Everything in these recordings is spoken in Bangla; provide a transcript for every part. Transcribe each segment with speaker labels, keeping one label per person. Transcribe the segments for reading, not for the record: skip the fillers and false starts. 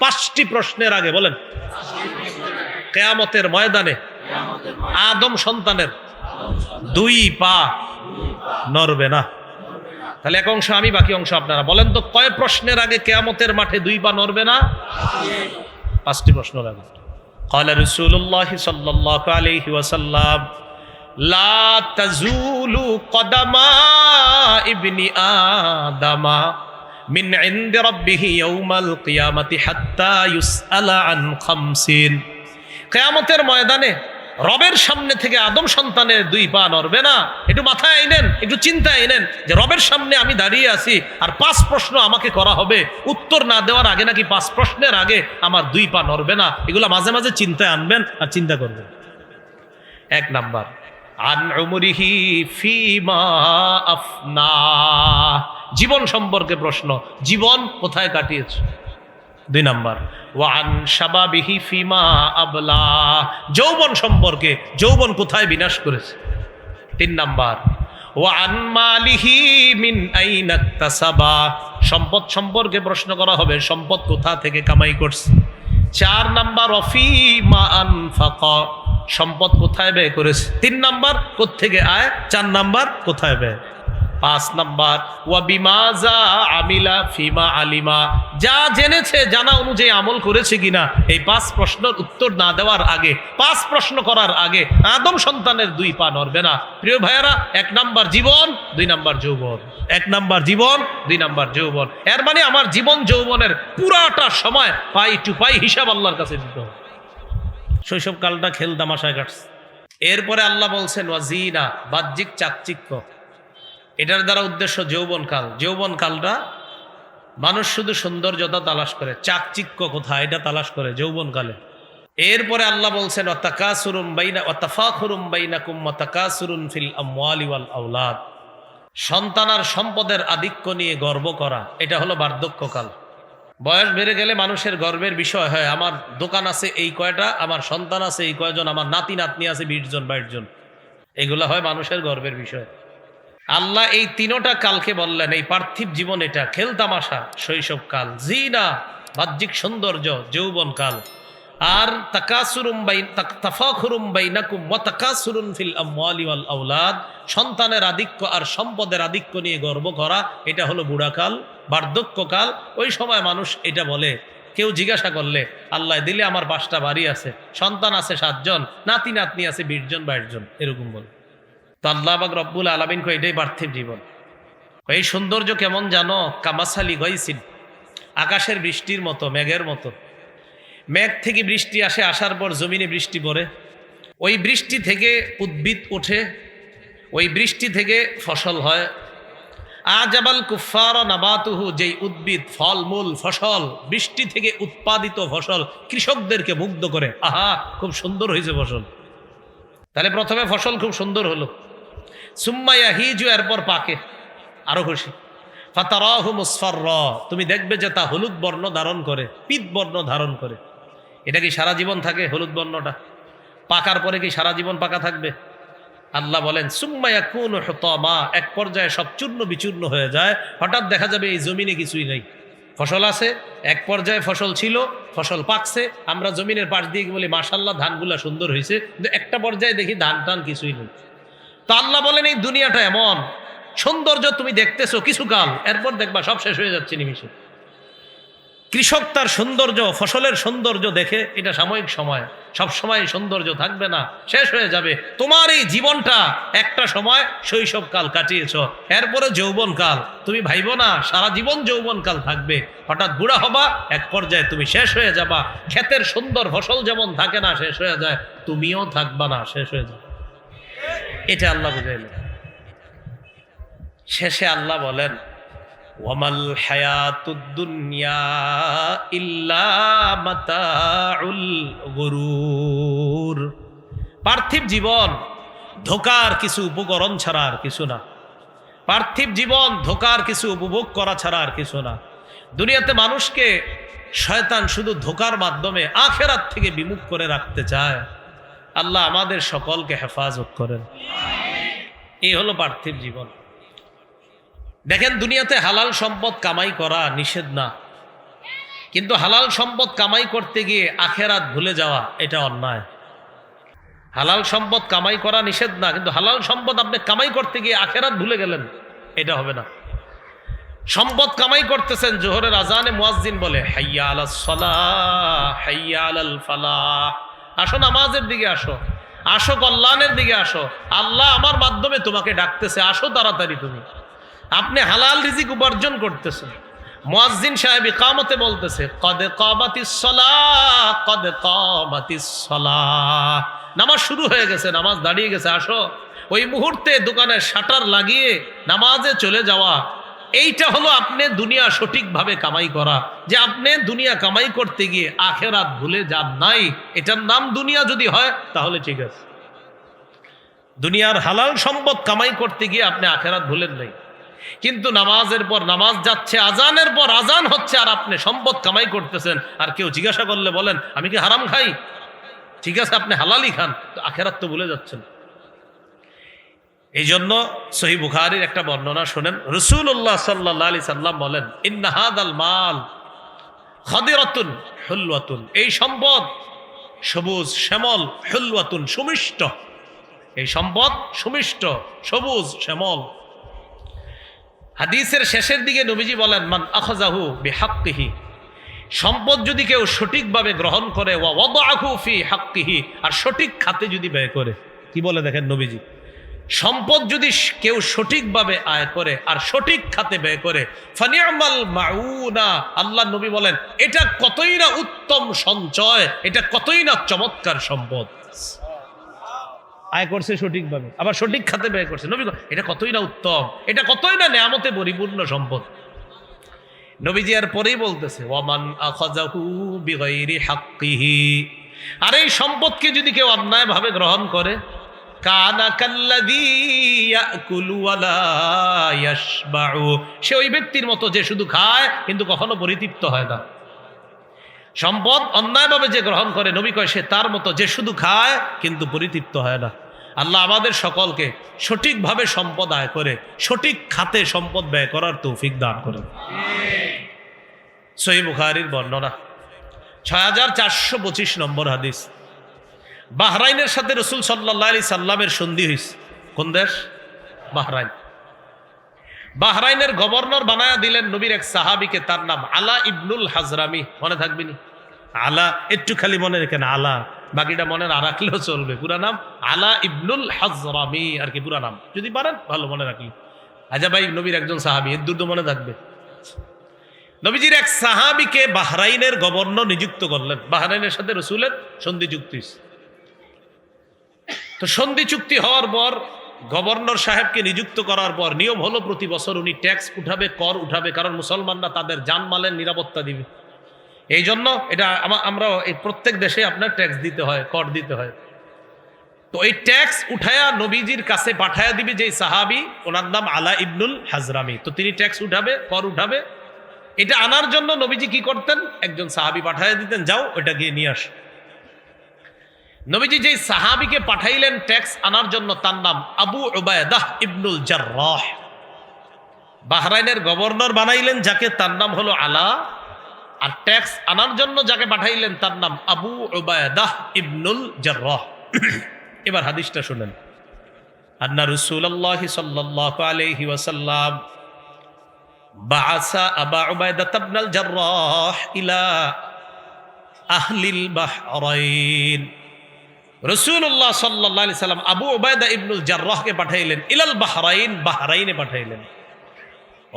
Speaker 1: 5টি প্রশ্নের আগে বলেন কিয়ামতের ময়দানে আদম সন্তানের 2 পা নড়বে না। তাহলে এক অংশ আমি, বাকি অংশ আপনারা। বলেন তো কয় প্রশ্নের আগে কিয়ামতের মাঠে 2 পা নড়বে না? 5টি প্রশ্নের আগে। قال رسول الله صلى الله عليه وسلم لا تزول قدم ابن آدم من عند ربه يوم القيامة حتى يسأل عن 50। কিয়ামতের ময়দানে রবের সামনে থেকে আদম সন্তানের 2 পা নড়বে না। একটু মাথায় আইনেন, একটু চিন্তায় আইনেন যে রবের সামনে আমি দাঁড়িয়ে আছি আর 5 প্রশ্ন আমাকে করা হবে, উত্তর না দেওয়ার আগে নাকি 5 প্রশ্নের আগে আমার 2 পা নড়বে না। এগুলো মাঝে মাঝে চিন্তায় আনবেন আর চিন্তা করবেন। 1 নাম্বার, আন উমরিহি ফিমা আফনা, জীবন সম্পর্কে প্রশ্ন, জীবন কোথায় কাটিয়েছে। 2 নাম্বার, ওয়ান শাবাবিহি ফিমা আবলা, যৌবন সম্পর্কে, যৌবন কোথায় বিনাশ করেছে। 3 নাম্বার, ওয়ান মালিহি মিন আইনা ইকতাসাবা, সম্পদ সম্পর্কে প্রশ্ন করা হবে, সম্পদ কোথা থেকে কামাই করছে। 4 নাম্বার, ওয়াফিমা আনফাকা, সম্পদ কোথায় ব্যয় করেছে। 3 নাম্বার, কোত্থেকে আয়। 4 নাম্বার, কোথায় ব্যয়। 5 নাম্বার, ওয়া বিমাজা আমিলা ফিমা আলিমা, যা জেনেছে জানা অনুযায়ী আমল করেছে কিনা। এই 5 প্রশ্নের উত্তর না দেওয়ার আগে, 5 প্রশ্ন করার আগে আদম সন্তানের 2 পা নড়বে না। প্রিয় ভাইয়েরা, 1 নাম্বার জীবন, 2 নাম্বার যৌবন। 1 নাম্বার জীবন, 2 নাম্বার যৌবন। এর মানে আমার জীবন যৌবনের পুরাটা সময় পাই টু পাই হিসাব আল্লাহর কাছে দিতে হবে। শৈশবকালটা খেল তামাশায় কাটছে। এরপরে আল্লাহ বলছেন ওয়াজিনা, বাহ্যিক চাকচিক্য, এটার দ্বারা উদ্দেশ্য যৌবনকাল। যৌবনকালটা মানুষ শুধু সৌন্দর্যতা তালাশ করে, চাকচিক্য কোথায় এটা তালাশ করে যৌবনকালে। এরপরে আল্লাহ বলছেন ওয়াতাকাসুরুম বাইনা ওয়াতাফাখুরুম বাইনাকুম ওয়াতাকাসুরুন ফিল আমওয়ালি ওয়াল আওলাদ, সন্তান আর সম্পদের আধিক্য নিয়ে গর্ব করা, এটা হলো বার্ধক্যকাল। বয়স বেড়ে গেলে মানুষের গর্বের বিষয় হয়, আমার দোকান আছে এই কয়টা, আমার সন্তান আছে এই কয়জন, আমার নাতি নাতনি আছে 20 জন 22 জন, এগুলো হয় মানুষের গর্বের বিষয়। আল্লাহ এই 3টা কালকে বললেন এই পার্থিব জীবন এটা খেল তামাশা, শৈশবকাল, জিনা বাহ্যিক সৌন্দর্য যৌবনকাল, আর তাফাখুরুম বাইনাকুম ওয়া তাকাসুরুন ফিল আমওয়ালি ওয়াল আওলাদ, সন্তানের আধিক্য আর সম্পদের আধিক্য নিয়ে গর্ব করা, এটা হলো বুড়াকাল, বার্ধক্যকাল। ওই সময় মানুষ এটা বলে, কেউ জিজ্ঞাসা করলে আল্লাহ দিলে আমার 5টা বাড়ি আছে, সন্তান আছে 7 জন, নাতি নাতনি আছে 20 জন 22 জন, এরকম বলে। তো আল্লাহ পাক রব্বুল আলামিন কয় এটাই পার্থিব জীবন। এই সৌন্দর্য কেমন জানো, কামাসালি গাইসিন, আকাশের বৃষ্টির মতো, মেঘের মতো। মেঘ থেকে বৃষ্টি আসে, আসার পর জমিনে বৃষ্টি পড়ে, ওই বৃষ্টি থেকে উদ্ভিদ ওঠে, ওই বৃষ্টি থেকে ফসল হয়। আজাবাল কুফার নাবাতুহু, যেই উদ্ভিদ ফলমূল ফসল বৃষ্টি থেকে উৎপাদিত ফসল কৃষকদেরকে মুগ্ধ করে, আহা খুব সুন্দর হয়েছে ফসল। তাহলে প্রথমে ফসল খুব সুন্দর হলো, সুম্মাইয়া হিজু, এরপর পাকে, আরো খুশি। ফাতারাহু মুসফাররা, তুমি দেখবে যে তা হলুদ বর্ণ ধারণ করে, পিত বর্ণ ধারণ করে। এটা কি সারা জীবন থাকে হলুদ বর্ণটা? পাকার পরে কি সারা জীবন পাকা থাকবে? আল্লাহ বলেন সুম্মা ইয়াকুনু হুতামা, এক পর্যায়ে সব চূর্ণ বিচূর্ণ হয়ে যায়। হঠাৎ দেখা যাবে এই জমিনে কিছুই নেই, ফসল আছে, এক পর্যায়ে ফসল ছিল, ফসল পাকছে, আমরা জমিনের পাশ দিয়ে বলি মাশাআল্লাহ ধানগুলা সুন্দর হয়েছে, কিন্তু একটা পর্যায়ে দেখি ধান টান কিছুই নেই। তো আল্লাহ বলেন এই দুনিয়াটা এমন, সৌন্দর্য তুমি দেখতেছো কিছুকাল, এরপর দেখবা সব শেষ হয়ে যাচ্ছে নিমিষে। কৃষক তার সৌন্দর্য, ফসলের সৌন্দর্য দেখে, এটা সাময়িক সময়, সব সময় সৌন্দর্য থাকবে না, শেষ হয়ে যাবে। তোমার এই জীবনটা একটা সময় শৈশবকাল কাটিয়েছ, এরপরে যৌবনকাল, তুমি ভাইবো না সারা জীবন যৌবনকাল থাকবে। হঠাৎ বুড়া হবা, এক পর্যায়ে তুমি শেষ হয়ে যাবা। ক্ষেতের সুন্দর ফসল যেমন থাকে না, শেষ হয়ে যায়, তুমিও থাকবা না, শেষ হয়ে যাবে। এটা আল্লাহ বুঝাইলেন। শেষে আল্লাহ বলেন ওয়ামাল হায়াতুদ দুনিয়া ইল্লা মাতাউল গুরুর, পার্থিব জীবন ধোকার কিছু উপকরণ ছাড়া আর কিছু না। পার্থিব জীবন ধোকার কিছু উপভোগ করা ছাড়া আর কিছু না। দুনিয়াতে মানুষকে শয়তান শুধু ধোকার মাধ্যমে আখিরাত থেকে বিমুখ করে রাখতে চায়। আল্লাহ আমাদের সকলকে হেফাজত করেন। এই হলো পার্থিব জীবন। দেখেন দুনিয়াতে হালাল সম্পদ কামাই করা নিষেধ না, কিন্তু হালাল সম্পদ কামাই করতে গিয়ে আখেরাত ভুলে যাওয়া এটা অন্যায়। হালাল সম্পদ কামাই করা নিষেধ না, কিন্তু হালাল সম্পদ আপনি কামাই করতে গিয়ে আখেরাত ভুলে গেলেন, এটা হবে না। সম্পদ কামাই করতেছেন, জোহরের আজানে মুয়াজ্জিন বলে হাইয়া আলাস সালাহ হাইয়া আলাল ফালাহ, আসো নামাজের দিকে আসো, আসো কল্যাণের দিকে আসো, আল্লাহ আমার মাধ্যমে তোমাকে ডাকতেছে, আসো তাড়াতাড়ি তুমি। আপনি হালাল রিজিক উপার্জন করতেছেন, মুয়াজ্জিন সাহেব ইকামতে বলতেছে কদ কামাতিস সালাহ কদ কামাতিস সালাহ, নামাজ শুরু হয়ে গেছে, নামাজ দাঁড়িয়ে গেছে, আসো। ওই মুহূর্তে দোকানের শাটার লাগিয়ে নামাজে চলে যাওয়া, এইটা হলো আপনি দুনিয়া সঠিকভাবে কামাই করা। যে আপনি দুনিয়া কামাই করতে গিয়ে আখেরাত ভুলে যান নাই, এটার নাম দুনিয়া যদি হয় তাহলে ঠিক আছে। দুনিয়ার হালাল সম্পদ কামাই করতে গিয়ে আপনি আখেরাত ভুলেন নাই, কিন্তু নামাজের পর নামাজ যাচ্ছে, আজানের পর আজান হচ্ছে, আর আপনি সম্পদ কামাই করতেছেন, আর কেউ জিজ্ঞাসা করলে বলেন আমি কি হারাম খাই? ঠিক আছে, আপনি হালালই খান, তো আখেরাত তো ভুলে যাচ্ছেন। এই জন্য সহিহ বুখারীর একটা বর্ণনা শোনেন, রাসূলুল্লাহ সাল্লাল্লাহু আলাইহি সাল্লাম বলেন ইন্না হাদাল মাল খাদিরাতুন হুলওয়াতুন, এই সম্পদ সবুজ শ্যামল, হুলওয়াতুন সুমিষ্ট, এই সম্পদ সুমিষ্ট সবুজ শ্যামল। হাদিসের শেষের দিকে নবীজি বলেন মান আখাযাহু বিহাক্কিহি, সম্পদ যদি কেউ সঠিকভাবে গ্রহণ করে, ওয়া ওয়াদাআহু ফি হাক্কিহি, আর সঠিক খাতে যদি ব্যয় করে। কি বলে দেখেন নবীজি, সম্পদ যদি কেউ সঠিকভাবে আয় করে আর সঠিক খাতে ব্যয় করে, ফানি'মাল মাউনা, আল্লাহ নবী বলেন এটা কতই না উত্তম সঞ্চয়, এটা কতই না চমৎকার সম্পদ। আয় করছে সঠিকভাবে, আবার সঠিক খাতে ব্যয় করছে, নবী এটা কতই না উত্তম, এটা কতই না নেয়ামতে পরিপূর্ণ সম্পদ। নবীজি আর পরেই বলতেছে ওয়ামান আখাযাহু বিগাইরি হাক্কিহি, আর এই সম্পদকে যদি কেউ অন্যায়ভাবে গ্রহণ করে, কানা কাল্লাযী ইয়াকুলু ওয়া লা ইয়াশবাউ, সে ওই ব্যক্তির মতো যে শুধু খায় কিন্তু কখনো পরিতৃপ্ত হয় না। সম্পদ অন্যায়ভাবে যে গ্রহণ করে, নবী কয় সে তার মতো যে শুধু খায় কিন্তু পরিতৃপ্ত হয় না। আল্লাহ আমাদের সকলকে সঠিকভাবে সম্পদ আয় করে সঠিক খাতে সম্পদ ব্যয় করার তৌফিক দান করেন। সহিহ বুখারীর বর্ণনা 6425 নম্বর হাদিস। বাহরাইনের সাথে রাসূল সাল্লাল্লাহু আলাইহি সাল্লামের সন্ধি হয়েছে। কোন দেশ? বাহরাইন। বাহরাইনের গভর্নর বানায়া দিলেন নবীর এক সাহাবীকে, তার নাম আলা ইবনুল হাজরামি। মনে থাকবে নি? আলা, একটু খালি মনে রেখেন আলা, বাকিটা মনে না রাখলেও চলবে। পুরা নাম আলা ইবনুল হাজরামি, আর কি পুরা নাম যদি পারেন ভালো মনে রাখলেন। আচ্ছা ভাই, নবীর একজন সাহাবী, এর দুটো মনে থাকবে। নবীজির এক সাহাবীকে বাহরাইনের গভর্নর নিযুক্ত করলেন। বাহরাইনের সাথে রাসূলের সন্ধি চুক্তি। তো সন্ধি চুক্তি হওয়ার পর গভর্নর সাহেবকে নিযুক্ত করার পর নিয়ম হলো প্রতি বছর উনি ট্যাক্স উঠাবে, কর উঠাবে, কারণ মুসলমানরা তাদের জানমালের নিরাপত্তা দিবে। এই জন্য এটা আমরা এই প্রত্যেক দেশে আপনার ট্যাক্স দিতে হয়, কর দিতে হয়। তো এই ট্যাক্স উঠায়া নবীজির কাছে পাঠায়া দিবে যেই সাহাবী, ওনার নাম আলা ইবনুল হাজরামি। তো তিনি ট্যাক্স উঠাবে, কর উঠাবে। এটা আনার জন্য নবীজি কি করতেন, একজন সাহাবী পাঠায়া দিতেন, যাও ওটা গিয়ে নিয়ে আস। নবীজি যেই সাহাবীকে পাঠাইলেন ট্যাক্স আনার জন্য, তার নাম আবু উবায়দাহ ইবনুল জাররাহ। বাহরাইনের গভর্নর বানাইলেন যাকে, তার নাম হলো আলা। আর ট্যাক্স আনার জন্য যাকে পাঠাইলেন তার নাম আবু উবায়দাহ ইবনুল জাররাহ। এবার হাদিসটা শুনেন। আন্না রাসূলুল্লাহ সাল্লাল্লাহু আলাইহি ওয়াসাল্লাম বাআসা আবা উবায়দাহ ইবনুল জাররাহ ইলা আহলিল বাহরাইন। রাসূলুল্লাহ সাল্লাল্লাহু আলাইহি সাল্লাম আবু উবায়দা ইবনুল জাররাহকে পাঠাইলেন ইলাল বাহরাইন, বাহরাইনে পাঠাইলেন।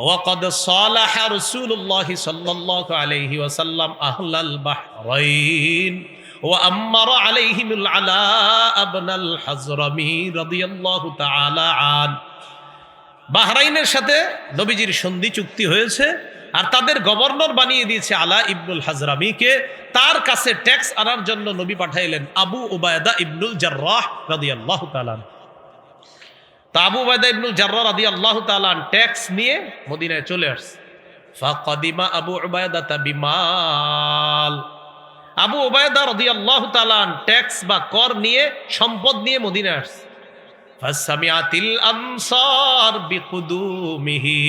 Speaker 1: ওয়াকাদ সালাহা রাসূলুল্লাহ সাল্লাল্লাহু আলাইহি ওয়াসাল্লাম আহলাল বাহরাইন ওয়া আমারা আলাইহিমুল আলা ইবনুল হাজরামি রাদিয়াল্লাহু তাআলা আন। বাহরাইনের সাথে নবীজির সন্ধি চুক্তি হয়েছে, আর তাদের গভর্নর বানিয়ে দিয়েছে আলা ইবনুল হাজরামিকে। তার কাছে ট্যাক্স আনার জন্য নবী পাঠাইলেন আবু উবায়দা ইবনুল জাররাহ রাদিয়াল্লাহু তাআলা। তা আবু উবায়দা ইবনুল জাররাহ রাদিয়াল্লাহু তাআলা ট্যাক্স নিয়ে মদিনায় চলে আসছে। ফাকাদিমা আবু উবায়দা বিমাল। আবু উবায়দা রাদিয়াল্লাহু তাআলা ট্যাক্স বা কর নিয়ে, সম্পদ নিয়ে মদিনায় আসছে। ফাসামিআতিল আনসার বিকুদুমিহি।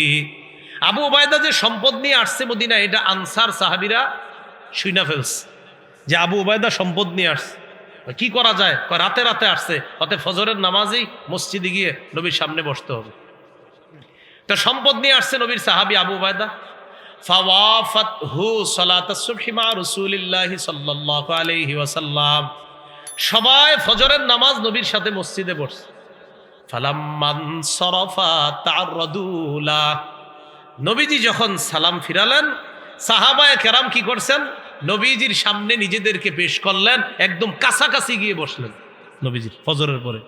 Speaker 1: আবু উবায়দা যে সম্পদ নিয়ে আসছে মদিনায়, এটা আনসার সাহাবীরা শুইনা ফেলছে যে আবু উবায়দা সম্পদ নিয়ে আসছে। কি করা যায়? রাতে রাতে আসছে, অতএব ফজরের নামাজেই মসজিদে গিয়ে নবীর সামনে বসতে হবে। তো সম্পদ নিয়ে আসছে নবীর সাহাবী আবু উবায়দা। ফাওয়াফাতহু সালাতাস সুবহি মা রাসূলিল্লাহি সাল্লাল্লাহু আলাইহি ওয়াসাল্লাম। সবাই ফজরের নামাজ নবীর সাথে মসজিদে পড়ছে। ফালাম্মান সারাফা তা'আররাদু লা, নবীজি যখন সালাম ফিরালেন, সাহাবায়ে কেরাম কি করছেন? নবীজির সামনে নিজেদেরকে পেশ করলেন, একদম কাছাকাছি গিয়ে বসলেন নবীজির ফজরের পরে।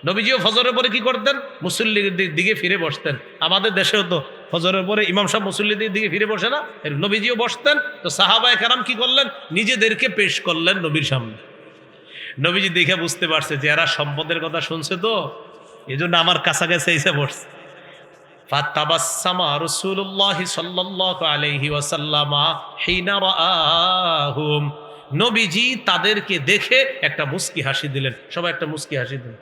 Speaker 1: নবীজিও ফজরের পরে কি করতেন? মুসল্লির দিকে ফিরে বসতেন। আমাদের দেশেও তো ফজরের পরে ইমাম সাহেব মুসল্লিদের দিকে ফিরে বসে না, নবীজিও বসতেন। তো সাহাবায়ে কেরাম কি করলেন? নিজেদেরকে পেশ করলেন নবীর সামনে। নবীজি দেখে বুঝতে পারছে যে এরা সম্পদের কথা শুনছে, তো এই জন্য আমার কাছাকাছি এসে বসছে। ফাতাবাসসামা রাসূলুল্লাহি সাল্লাল্লাহু আলাইহি ওয়াসাল্লাম হিনা রাআহুম, নবীজি তাদেরকে দেখে একটা মুস্কি হাসি দিলেন। সবাই একটা মুস্কি হাসি দিলেন,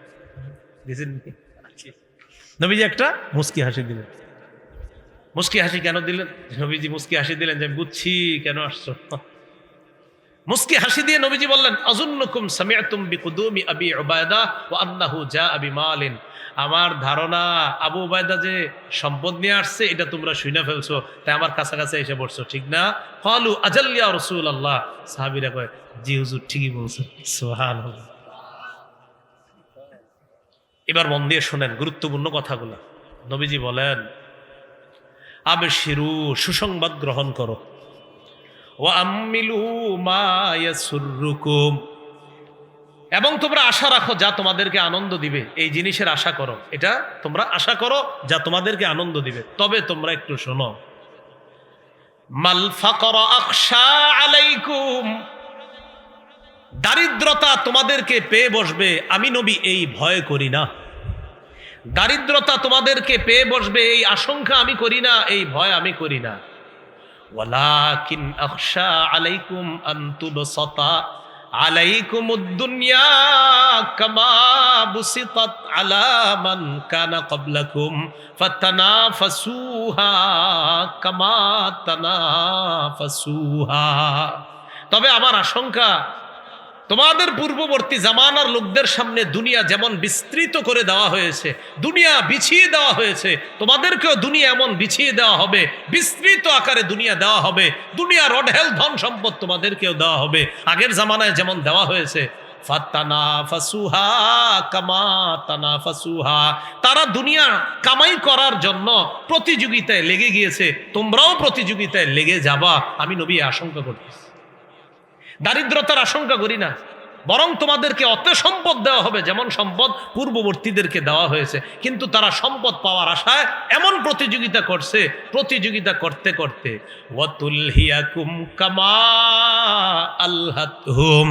Speaker 1: নবীজি একটা মুস্কি হাসি দিলেন। মুস্কি হাসি কেন দিলেন? নবীজি মুস্কি হাসি দিলেন যে বুঝছি কেন আসছো। মুস্কি হাসি দিয়ে নবীজি বললেন, আযুন্নুকুম সামি'তুম বিকুদুমি আবি উবায়দা ওয়া আন্নাহু জাআ বিমালিন, আমার ধারণা আবু উবায়দা যে সম্পদ নিয়ে আসছে এটা তোমরা শুনে ফেলছো, তাই আমার কাছাকাছি এসে পড়ছো, ঠিক না? ক্বালু আজাল ইয়া রাসূলুল্লাহ, সাহাবীরা কয় জি হুজুর ঠিকই বলছেন। সুবহানাল্লাহ। এবার মন দিয়ে শুনেন গুরুত্বপূর্ণ কথাগুলো। নবীজি বলেন, আবশিরু, সুসংবাদ গ্রহণ করো, ওয়া আম্মিলু মা ইয়াসুররুকুম, এবং তোমরা আশা রাখো যা তোমাদেরকে আনন্দ দিবে। এই জিনিসের আশা করো, এটা তোমরা আশা করো যা তোমাদেরকে আনন্দ দিবে। তবে তোমরা একটু শোনো, মাল ফাকরা আখশা আলাইকুম, দারিদ্রতা তোমাদেরকে পেয়ে বসবে, আমি নবী এই ভয় করি না। দারিদ্রতা তোমাদেরকে পেয়ে বসবে এই আশঙ্কা আমি করি না, এই ভয় আমি করি না। ওয়ালাকিন আখশা আলাইকুম আন তুবসাতা আলাইকুমুদ দুনিয়া কামা বুসিতাত আলা মান কানা ক্বাবলাকুম ফাতানাফাসুহা কামা তানাফাসুহা। তবে আমার আশঙ্কা, তোমাদের পূর্ববর্তী জামানার লোকদের সামনে দুনিয়া যেমন বিস্তৃত করে দেওয়া হয়েছে, দুনিয়া বিছিয়ে দেওয়া হয়েছে, তোমাদেরকেও দুনিয়া এমন বিছিয়ে দেওয়া হবে, বিস্তৃত আকারে দুনিয়া দেওয়া হবে। দুনিয়ার অঢেল ধন সম্পদ তোমাদেরকেও দেওয়া হবে, আগের জামানায় যেমন দেওয়া হয়েছে। ফাতানাফাসুহা কামা তানাফাসুহা, তারা দুনিয়া কামাই করার জন্য প্রতিযোগিতায় লেগে গিয়েছে, তোমরাও প্রতিযোগিতায় লেগে যাবা, আমি নবী আশঙ্কা করতেছি। দারিদ্রতার আশঙ্কা করি না, বরং তোমাদেরকে অত সম্পদ দেওয়া হবে যেমন সম্পদ পূর্ববর্তীদেরকে দেওয়া হয়েছে। কিন্তু তারা সম্পদ পাওয়ার আশায় এমন প্রতিযোগিতা করছে, প্রতিযোগিতা করতে করতে ওয়াতুলহিয়াকুম কামা আলহাতহুম,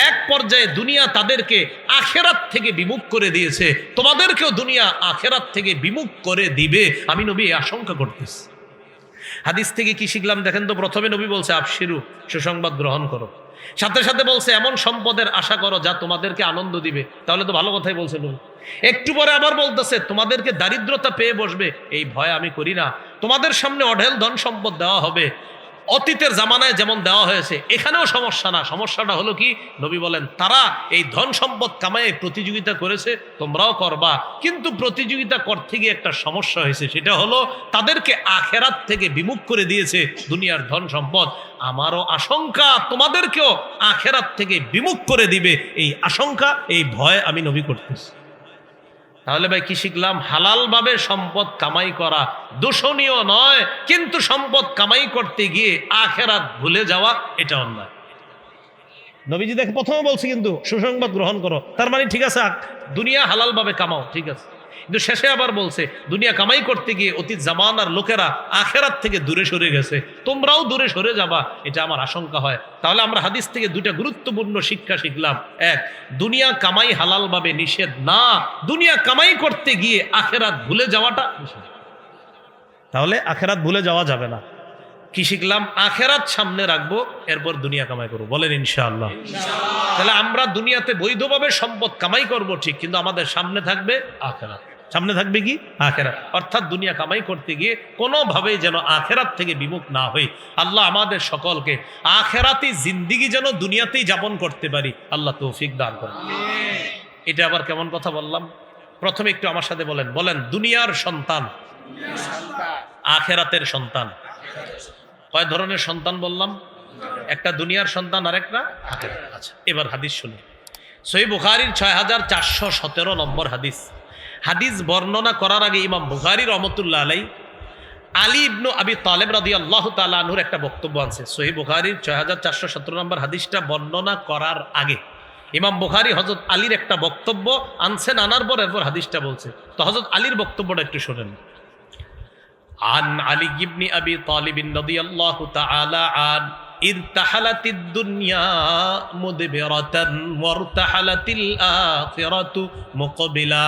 Speaker 1: এক পর্যায়ে দুনিয়া তাদেরকে আখিরাত থেকে বিমুখ করে দিয়েছে, তোমাদেরকেও দুনিয়া আখিরাত থেকে বিমুখ করে দিবে, আমি নবী আশঙ্কা করতেছি। হাদিস থেকে কি শিখলাম দেখেন তো? প্রথমে নবী বলছে আবশিরু, সুসংবাদ গ্রহণ করো, সাথে সাথে বলছে এমন সম্পদের আশা করো যা তোমাদেরকে আনন্দ দিবে। তাহলে তো ভালো কথাই বলছে নবী। একটু পরে আবার বলতেছে তোমাদেরকে দারিদ্রতা পেয়ে বসবে, এই ভয় আমি করি না। তোমাদের সামনে অঢেল ধন সম্পদ দেওয়া হবে, অতীতের জামানায় যেমন দেওয়া হয়েছে, এখানেও সমস্যা না। সমস্যাটা হলো কি? নবী বলেন তারা এই ধন সম্পদ কামায়ে প্রতিযোগিতা করেছে, তোমরাও করবা, কিন্তু প্রতিযোগিতা করতে গিয়ে একটা সমস্যা হয়েছে, সেটা হলো তাদেরকে আখেরাত থেকে বিমুখ করে দিয়েছে দুনিয়ার ধন সম্পদ। আমারও আশঙ্কা তোমাদেরকেও আখেরাত থেকে বিমুখ করে দিবে, এই আশঙ্কা, এই ভয় আমি নবী করতেছি। তাহলে ভাই কি শিখলাম? হালালভাবে সম্পদ কামাই করা দোষণীয় নয়, কিন্তু সম্পদ কামাই করতে গিয়ে আখেরাত ভুলে যাওয়া এটা অন্যায়। নবীজি দেখে প্রথমে বলছে কিন্তু সুসংবাদ গ্রহণ করো, তার মানে ঠিক আছে দুনিয়া হালালভাবে কামাও, ঠিক আছে, কিন্তু শেষে আবার বলছে দুনিয়া কামাই করতে গিয়ে অতীত জামানার লোকেরা আখেরাত থেকে দূরে সরে গেছে, তোমরাও দূরে সরে যাবা, এটা আমার আশঙ্কা হয়। তাহলে আমরা হাদিস থেকে দুইটা গুরুত্বপূর্ণ শিক্ষা শিখলাম। এক, দুনিয়া কামাই হালালভাবে নিষেধ না, দুনিয়া কামাই করতে গিয়ে আখেরাত ভুলে যাওয়াটা নিষেধ। তাহলে আখেরাত ভুলে যাওয়া যাবে না। কি শিখলাম? আখেরাত সামনে রাখবো, এরপর দুনিয়া কামাই করবো, বলেন ইনশাআল্লাহ। তাহলে আমরা দুনিয়াতে বৈধভাবে সম্পদ কামাই করব ঠিক, কিন্তু আমাদের সামনে থাকবে আখেরাত। সামনে থাকবে কি আখেরাত। অর্থাৎ দুনিয়া কামাই করতে গিয়ে কোনোভাবেই যেন আখেরাত থেকে বিমুখ না হই। আল্লাহ আমাদের সকলকে আখেরাতি জিন্দিগি যেন দুনিয়াতেই যাপন করতে পারি, আল্লাহ তৌফিক দান করেন। এটা আবার কেমন কথা বললাম? প্রথমে একটু আমার সাথে বলেন, বলেন দুনিয়ার সন্তান, আখেরাতের সন্তান। কয় ধরনের সন্তান বললাম? একটা দুনিয়ার সন্তান আর একটা আখেরাত। আচ্ছা, এবার হাদিস শুনুন। সহিহ বুখারীর 6417 নম্বর হাদিস। হাদিস বর্ণনা করার আগে ইমাম বুখারী রহমতুল্লাহ আলাই আলী ইবনু আবি তালেব রাদিয়াল্লাহু তাআলা আনহুর একটা বক্তব্য আছে। সহিহ বুখারীর 6417 নম্বর হাদিসটা বর্ণনা করার আগে ইমাম বুখারী হযরত আলীর একটা বক্তব্য আনছেন, আনার পর এরপর হাদিসটা বলছে। তো হযরত আলীর বক্তব্যটা একটু শুনেন। আন আলী ইবনে আবি তালিব রাদিয়াল্লাহু তাআলা আন ইরতাহালাতিদ দুনিয়া মুদবিরাতান ওয়ারতাহালাতিল আখিরাতু মুকবিলা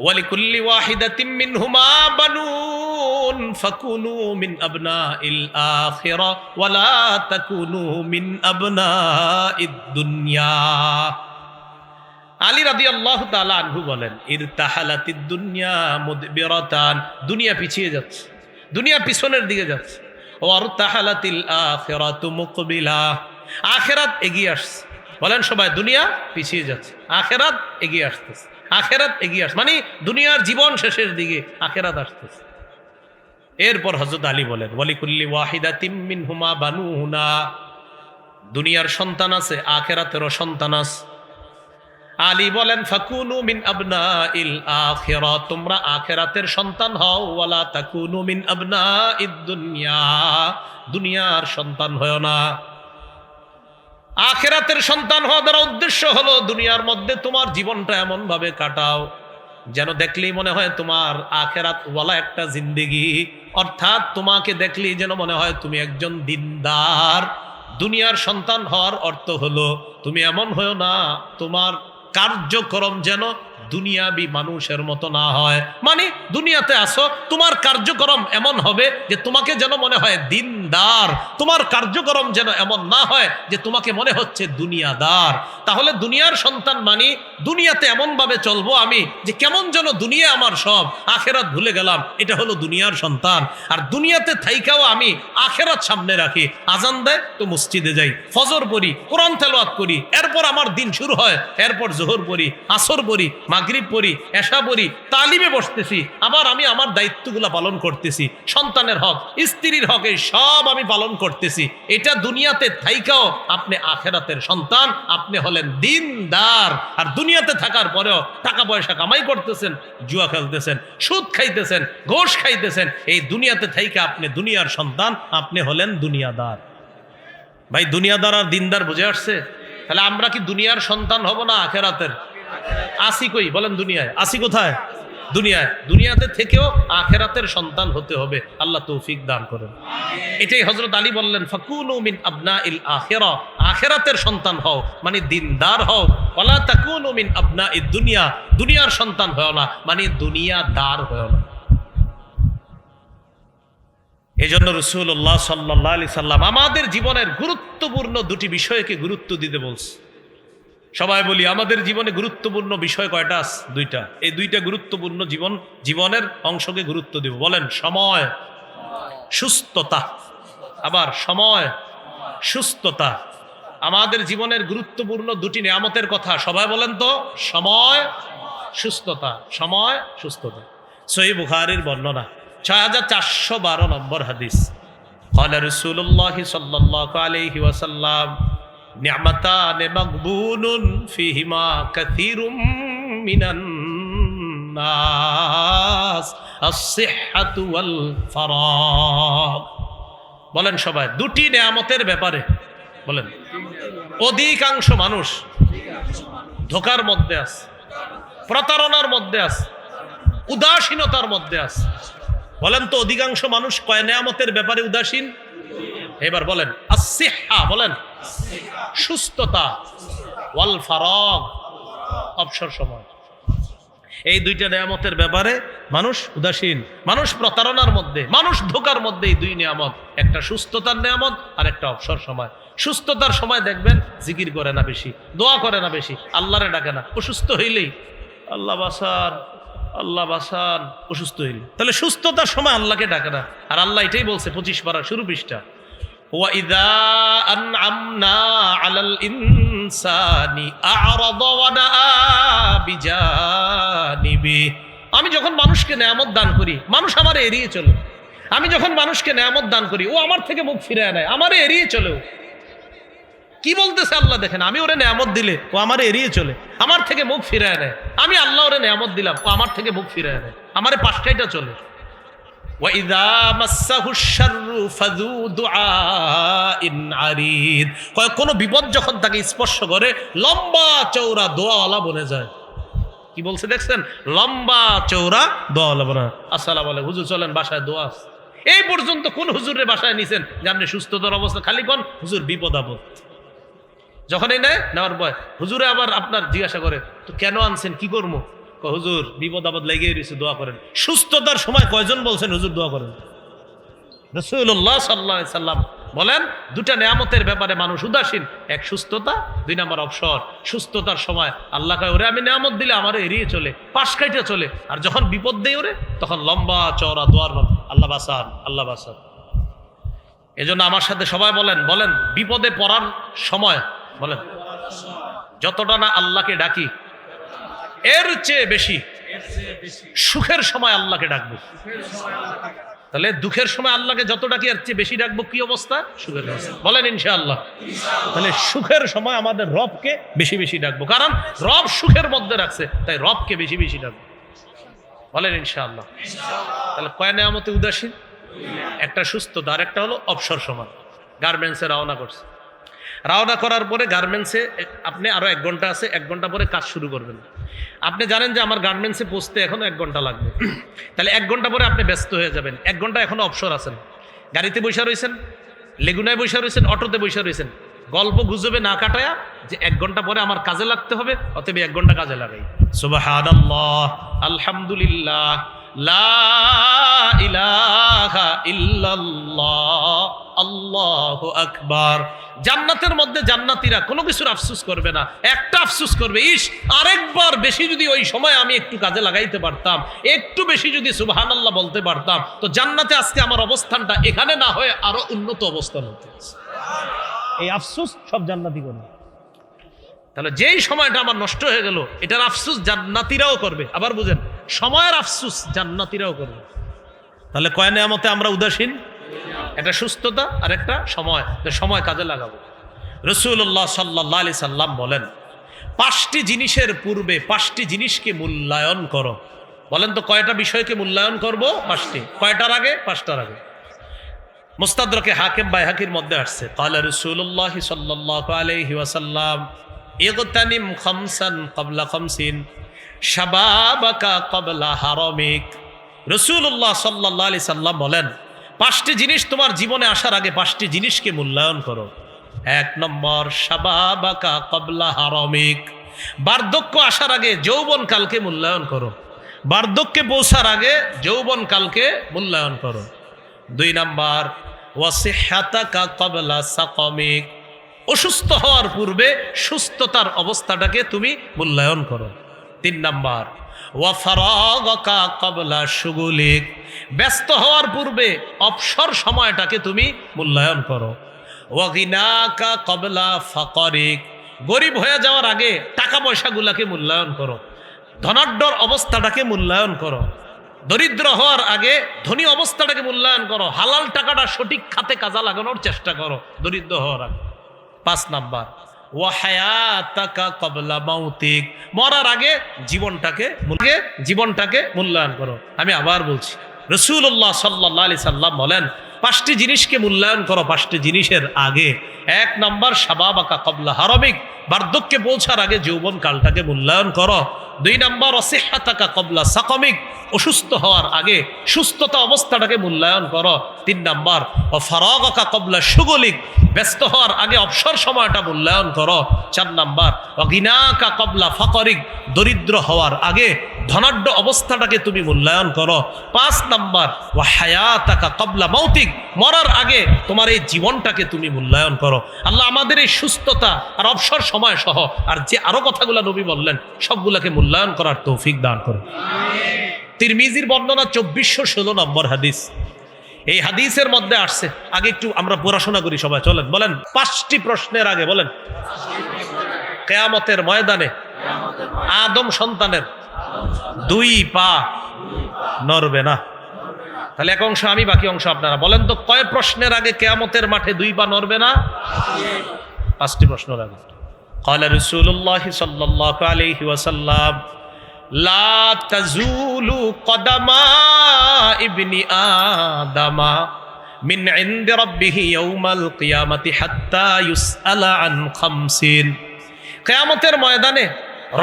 Speaker 1: ওয়ালিকুল্লি ওয়াহিদাতিন মিনহুমা বানুন ফাকুনু মিন আবনাইল আখিরা ওয়ালা তাকুনু মিন আবনাইদ দুনিয়া। আলী রাদিয়াল্লাহু তাআলা আনহু বলেন, ইরতাহালাতিদ দুনিয়া মুদবিরাতান, দুনিয়া পিছিয়ে যাচ্ছে, দুনিয়া পিছনের দিকে যাচ্ছে। ওয়ারতাহালাতিল আখিরাতু মুকবিলা, আখিরাত এগিয়ে আসছে। বলেন সবাই, দুনিয়া পিছিয়ে যাচ্ছে, আখিরাত এগিয়ে আসতেছে। আখিরাত এগিয়ে আসছে মানে দুনিয়ার জীবন শেষের দিকে, আখিরাত আসতেছে। এরপর হযরত আলী বলেন, ওয়ালিকুল্লি ওয়াহিদাতিন মিনহুমা বানুনা, দুনিয়ার সন্তান আছে, আখিরাতেরও সন্তান আছে। আলী বলেন, ফাকুনু মিন আবনাইল আখিরা, তোমরা আখিরাতের সন্তান হও, ওয়ালা তাকুনু মিন আবনাইদ দুনিয়া, দুনিয়ার সন্তান হয় না। আখিরাতের সন্তান হওয়ার দ্বারা উদ্দেশ্য হলো দুনিয়ার মধ্যে তোমার জীবনটা এমন ভাবে কাটাও যেন দেখলেই মনে হয় তোমার আখিরাত ওয়ালা একটা জিন্দেগি। অর্থাৎ তোমাকে দেখলেই যেন মনে হয় তুমি একজন দিনদার। দুনিয়ার সন্তান হওয়ার অর্থ হলো তুমি এমন হও না তোমার কার্যক্রম যেন দুনিয়াবি মানুষের মতো না হয়। মানে দুনিয়াতে আসো, তোমার কার্যক্রম এমন হবে যে তোমাকে যেন মনে হয় দিনদার, তোমার কার্যক্রম যেন এমন না হয় যে তোমাকে মনে হচ্ছে দুনিয়াদার। তাহলে দুনিয়ার সন্তান মানে দুনিয়াতে এমন ভাবে চলবো আমি যে কেমন যেন দুনিয়া আমার সব, আখেরাত ভুলে গেলাম, এটা হলো দুনিয়ার সন্তান। আর দুনিয়াতে থাইকাও আমি আখেরাত সামনে রাখি। আজান দেয় তো মসজিদে যাই, ফজর পড়ি, কোরআন তেলাওয়াত করি, এরপর আমার দিন শুরু হয়, এরপর জোহর পড়ি, আসর পড়ি, মাগরিব পড়ি, এশা পড়ি, তালিমে বসতেছি, আবার আমি আমার দায়িত্বগুলো পালন করতেছি, সন্তানের হক, স্ত্রীর হক, এই সব আমি পালন করতেছি। এটা দুনিয়াতে থাইকাও আপনি আখেরাতের সন্তান, আপনি হলেন দিনদার। আর দুনিয়াতে থাকার পরেও টাকা পয়সা কামাই করতেছেন, জুয়া খেলতেছেন, সুদ খাইতেছেন, ঘোষ খাইতেছেন, এই দুনিয়াতে থাইকা আপনি দুনিয়ার সন্তান, আপনি হলেন দুনিয়াদার। ভাই দুনিয়াদার আর দিনদার বুঝে আসছে? তাহলে আমরা কি দুনিয়ার সন্তান হব না আখেরাতের? আসি কই বলেন? দুনিয়ায় আসি কোথায়? দুনিয়ায়। দুনিয়াতে থেকেও আখেরাতের সন্তান হতে হবে, আল্লাহ তৌফিক দান করেন। এটাই হযরত আলী বললেন, ফাকুনু মিন আবনাইল আখিরা, আখেরাতের সন্তান হও মানে দিনদার হও। ওয়ালা তাকুনু মিন আবনাইদ দুনিয়া, দুনিয়ার সন্তান হয় না মানে দুনিয়াদার হয় না। এই জন্য রাসূলুল্লাহ সাল্লাল্লাহু আলাইহি সাল্লাম আমাদের জীবনের গুরুত্বপূর্ণ দুটি বিষয়কে গুরুত্ব দিতে বলছে। সবাই বলি আমাদের জীবনে গুরুত্বপূর্ণ বিষয় কয়টা আছে? দুইটা। এই দুইটা গুরুত্বপূর্ণ জীবনের অংশকে গুরুত্ব দিব। বলেন, সময়, সুস্থতা। আবার সময়, সুস্থতা। আমাদের জীবনের গুরুত্বপূর্ণ দুটি নিয়ামতের কথা সবাই বলেন তো। সময়, সুস্থতা। সময়, সুস্থতা। সহিহ বুখারীর বর্ণনা 6412 নম্বর হাদিস। قال رسول الله صلى الله عليه وسلم نعمتان مغبون فيهما كثير من الناس الصحة والفراغ। বলেন সবাই, দুটি নিয়ামতের ব্যাপারে বলেন। অধিকাংশ মানুষ ধোঁকার মধ্যে আছে, প্রতারণার মধ্যে আছে, উদাসীনতার মধ্যে আছে। বলেন তো অধিকাংশ মানুষ কয় নিয়ামতের ব্যাপারে উদাসীন? এবার বলেন আসিহা, বলেন সুস্থতা, ওয়াল ফারাগ, অবসর সময়। এই দুইটা নিয়ামতের ব্যাপারে মানুষ উদাসীন, মানুষ প্রতারণার মধ্যে, মানুষ ধোঁকার মধ্যে। এই দুই নিয়ামত, একটা সুস্থতার নিয়ামত আর একটা অবসর সময়। সুস্থতার সময় দেখবেন জিকির করে না বেশি, দোয়া করে না বেশি, আল্লাহরে ডাকে না। অসুস্থ হইলেই আল্লাহ বাসার, আল্লাহ বাসান, অসুস্থ হইল। তাহলে সুস্থতার সময় আল্লাহকে ডাকে না। আর আল্লাহ এটাই বলছে 25 পারা শুরু পৃষ্ঠা, ওয়া ইযা আনআমনা আলাল ইনসানি আ'রাদা ওয়া নাআ বিজানিবি। আমি যখন মানুষকে নেয়ামত দান করি, মানুষ আমারে এড়িয়ে চলে। আমি যখন মানুষকে নেয়ামত দান করি, ও আমার থেকে মুখ ফিরায় নেয়, আমারে এড়িয়ে চলে। কি বলতেছে আল্লাহ দেখেন, আমি ওরে নেয়ামত দিলে ও আমারে এড়িয়ে চলে, আমার থেকে মুখ ফিরায় নেয়। আমি আল্লাহ ওরে নেয়ামত দিলাম, ও আমার থেকে মুখ ফিরায় নেয়, আমারে পাশটাইটা চলে। ওয়াইদা মাসসাহুশ শাররু ফাযু দুআইন আরিদ। কোনো বিপদ যখন তাকে স্পর্শ করে, লম্বা চওড়া দোয়াওয়ালা বনে যায়। কি বলছে দেখছেন, লম্বা চওড়া দোয়াওয়ালা বনে। আসসালামু আলাইকুম হুজুর, চলেন বাসায় দোয়া আছে। এই পর্যন্ত কোন হুজুরের বাসায় নিছেন যে আপনি সুস্থতার অবস্থা, খালি কোন হুজুর বিপদ আপদ। যখনই নেওয়ার পর হুজুরে আবার আপনার জিজ্ঞাসা করে, তো কেন আনছেন, কি করবো? হুজুর বিপদ আপদ লেগেই রয়েছে, দোয়া করেন। সুস্থতার সময় কয়জন বলছেন হুজুর দোয়া করেন? রাসূলুল্লাহ সাল্লাল্লাহু আলাইহি সাল্লাম বলেন, দুটা নেয়ামতের ব্যাপারে মানুষ উদাসীন, এক সুস্থতা, 2 নম্বর অবসর। সুস্থতার সময় আল্লাহ কয় ওরে আমি নেয়ামত দিলে আমারে এড়িয়ে চলে, পাশ কাইটা চলে। আর যখন বিপদ দেয় ওরে, তখন লম্বা চওড়া দোয়ার নাম, আল্লাহ বাসান, আল্লাহ বাসান। এজন্য আমার সাথে সবাই বলেন, বিপদে পড়ার সময় বলেন, যতটা না আল্লাহকে ডাকি এর চেয়ে বেশি সুখের সময় আল্লাহকে ডাকবো। তাহলে দুঃখের সময় আল্লাহকে যত ডাকি এর চেয়ে বেশি ডাকবো, কি অবস্থা? সুখের অবস্থা। বলেন ইনশাআল্লাহ। তাহলে সুখের সময় আমাদের রবকে বেশি বেশি ডাকবো, কারণ রব সুখের মধ্যে রাখছে, তাই রবকে বেশি বেশি ডাকবো। বলেন ইনশাআল্লাহ। তাহলে কয় নেয়ামতে উদাসীন? একটা সুস্থতা, আর একটা হলো অবসর সময়। গার্মেন্টসে রওনা করছে, রওনা করার পরে গার্মেন্টসে আপনি আরো 1 ঘন্টা আছে, 1 ঘন্টা পরে কাজ শুরু করবেন। আপনি জানেন যে আমার গার্মেন্টসে পৌঁছতে এখনো 1 ঘন্টা লাগবে, তাহলে 1 ঘন্টা পরে আপনি ব্যস্ত হয়ে যাবেন। 1 ঘন্টা এখনো অবসর আছেন, গাড়িতে বসে রয়েছেন, লেগুনায় বসে রয়েছেন, অটোতে বসে রয়েছেন, গল্প গুজবে না কাটায়া যে 1 ঘন্টা পরে আমার কাজে লাগতে হবে, অতএব 1 ঘন্টা কাজে লাগাই। সুবহানাল্লাহ, আলহামদুলিল্লাহ, লা ইলাহা ইল্লাল্লাহ, আল্লাহু আকবার। জান্নাতের মধ্যে জান্নাতীরা কোনো কিছুর আফসোস করবে না, একটা আফসোস করবে, ইস আরেকবার বেশি যদি ওই সময় আমি একটু কাজে লাগাইতে পারতাম, একটু বেশি যদি সুবহানাল্লাহ বলতে পারতাম, তো জান্নাতে আজকে আমার অবস্থানটা এখানে না হয়ে আরো উন্নত অবস্থান হতো। এই আফসোস সব জান্নাতি করবে। তাহলে যেই সময়টা আমার নষ্ট হয়ে গেল, এটার আফসোস জান্নাতীরাও করবে। আবার বুঝেন, সময়ের আফসোস জান্নাতীরাও করবে। তাহলে কয় নেয়ামতে আমরা উদাসীন? একটা সুস্থতা আর একটা সময়, সময় কাজে লাগাবো। রাসূলুল্লাহ সাল্লাল্লাহু আলাইহি সাল্লাম বলেন, 5টি জিনিসের পূর্বে 5টি জিনিসকে মূল্যায়ন করো। বলেন তো কয়টা বিষয়কে মূল্যায়ন করব? 5টি। কয়টার আগে? 5টার আগে। মুস্তাদরাকে হাকিম বাইহাকির মধ্যে আসছে, ক্বালা রাসূলুল্লাহ সাল্লাল্লাহু আলাইহি ওয়াসাল্লাম, ইগতানিম খামসান ক্বাবলা খামসিন, শাবাবাকা ক্বাবলা হারামিক। রাসূলুল্লাহ সাল্লাল্লাহু আলাইহি সাল্লাম বলেন, 5টি জিনিস তোমার জীবনে আসার আগে 5টি জিনিসকে মূল্যায়ন করো। 1 নম্বর, শাবাবাকা ক্বাবলা হারামিক, বার্ধক্য আসার আগে যৌবন কালকে মূল্যায়ন করো। বার্ধক্যে পৌঁছার আগে যৌবন কালকে মূল্যায়ন করো। 2 নম্বর, ওয়াসিহ্হাতাকা ক্বাবলা সাকামিক, অসুস্থ হওয়ার পূর্বে সুস্থতার অবস্থাটাকে তুমি মূল্যায়ন করো। 3 নম্বর, ওয়া ফারাগাকা ক্বাবলা শুগুলিক, ব্যস্ত হওয়ার পূর্বে অবসর সময়টাকে তুমি মূল্যায়ন করো। ওয়া গিনাকা ক্বাবলা ফাকরিক, গরিব হয়ে যাওয়ার আগে টাকা পয়সাগুলোকে মূল্যায়ন করো। ধনাঢ্যর অবস্থাটাকে মূল্যায়ন করো। দরিদ্র হওয়ার আগে ধনী অবস্থাটাকে মূল্যায়ন করো। হালাল টাকাটা সঠিক খাতে কাজে লাগানোর চেষ্টা করো দরিদ্র হওয়ার আগে। 5 নাম্বার, ওয়া হায়াতাকা ক্বাবলা মাউতিক, মরার আগে জীবনটাকে মূল্যায়ন করো। আমি আবার বলছি, রাসূলুল্লাহ সাল্লাল্লাহু আলাইহি সাল্লাম বলেন, 5টি জিনিসকে মূল্যায়ন করো 5টি জিনিসের আগে। 1 নাম্বার, শাবাবাকা ক্বাবলা হারামিক, বার্ধক্যে পৌঁছার আগে যৌবন কালটাকে মূল্যায়ন করো। 2 নাম্বার, ওয়াসিহ্হাতাকা ক্বাবলা সাকামিক, অসুস্থ হওয়ার আগে সুস্থতা অবস্থাটাকে মূল্যায়ন করো। 3 নাম্বার, ও ফারাগাকা ক্বাবলা শুগুলিক, ব্যস্ত হওয়ার আগে অবসর সময়টা মূল্যায়ন করো। 4 নাম্বার, ও গিনাকা ক্বাবলা ফাকরিক, দরিদ্র হওয়ার আগে ধনাঢ্য অবস্থাটাকে তুমি মূল্যায়ন করো। 5 নাম্বার, ও হায়াতাকা ক্বাবলা মাউতিক, মরার আগে তোমার এই জীবনটাকে তুমি মূল্যায়ন করো। আল্লাহ আমাদের এই সুস্থতা আর অবসর সময় সহ আর যে আরো কথাগুলো নবী বললেন সবগুলোকে মূল্যায়ন করার তৌফিক দান করুন। তিরমিজির বর্ণনা 2416 নম্বর হাদিস। এই হাদিসের মধ্যে আসছে, আগে একটু আমরা পড়াশোনা করি সবাই, চলেন বলেন 5টি প্রশ্নের আগে বলেন, কিয়ামতের ময়দানে আদম সন্তানের 2 পা নড়বে না। তাহলে এক অংশ আমি, বাকি অংশ আপনারা। বলেন তো কয় প্রশ্নের আগে কিয়ামতের মাঠে 2 পা নড়বে না? 5টি প্রশ্নের আগে। قال رسول الله صلى الله عليه وسلم لا تزول قدم ابن آدم من عند ربه يوم القيامة حتى يسأل عن 5। কিয়ামতের ময়দানে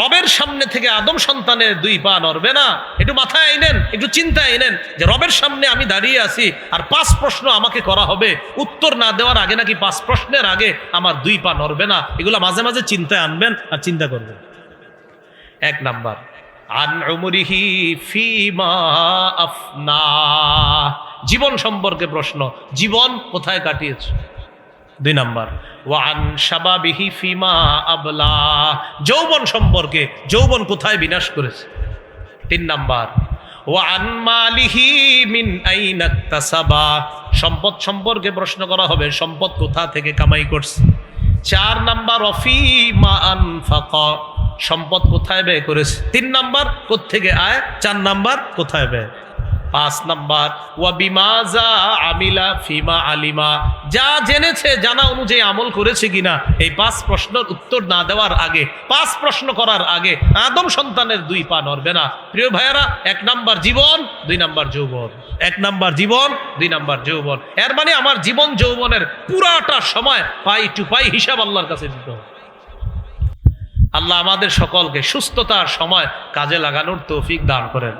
Speaker 1: রবের সামনে থেকে আদম সন্তানের 2 পা নড়বে না। একটু মাথায় আইনেন, একটু চিন্তায় আইনেন যে রবের সামনে আমি দাঁড়িয়ে আছি আর 5 প্রশ্ন আমাকে করা হবে, উত্তর না দেওয়ার আগে নাকি 5 প্রশ্নের আগে আমার 2 পা নড়বে না। এগুলো মাঝে মাঝে চিন্তায় আনবেন আর চিন্তা করবেন। 1 নাম্বার, আন উমরিহি ফিমা আফনা, জীবন সম্পর্কে প্রশ্ন, জীবন কোথায় কাটিয়েছে। 2 নাম্বার, ওয়ান শাবাবিহি ফিমা আবলা, যৌবন সম্পর্কে, যৌবন কোথায় বিনাশ করেছে। 3 নাম্বার, ওয়ান মালিহি মিন আইনা ইকতাসাবা, সম্পদ সম্পর্কে প্রশ্ন করা হবে, সম্পদ কোথা থেকে কামাই করছে। 4 নাম্বার, ওয়াফিমা আনফাকা, সম্পদ কোথায় ব্যয় করেছে। 3 নাম্বার, কোত্থেকে আয়। 4 নাম্বার, কোথায় ব্যয়। 5 নাম্বার, ওয়া বিমাজা আমিলা ফিমা আলিমা, যা জেনেছে জানা অনুযায়ী আমল করেছে কিনা। এই 5 প্রশ্নের উত্তর না দেওয়ার আগে, 5 প্রশ্ন করার আগে আদম সন্তানের 2 পা নড়বে না। প্রিয় ভাইয়েরা, 1 নাম্বার জীবন, 2 নাম্বার যৌবন। 1 নাম্বার জীবন, 2 নাম্বার যৌবন। এর মানে আমার জীবন যৌবনের পুরাটা সময় পাই টু পাই হিসাব আল্লাহর কাছে দিতে হবে। আল্লাহ আমাদের সকলকে সুস্থতার সময় কাজে লাগানোর তৌফিক দান করেন।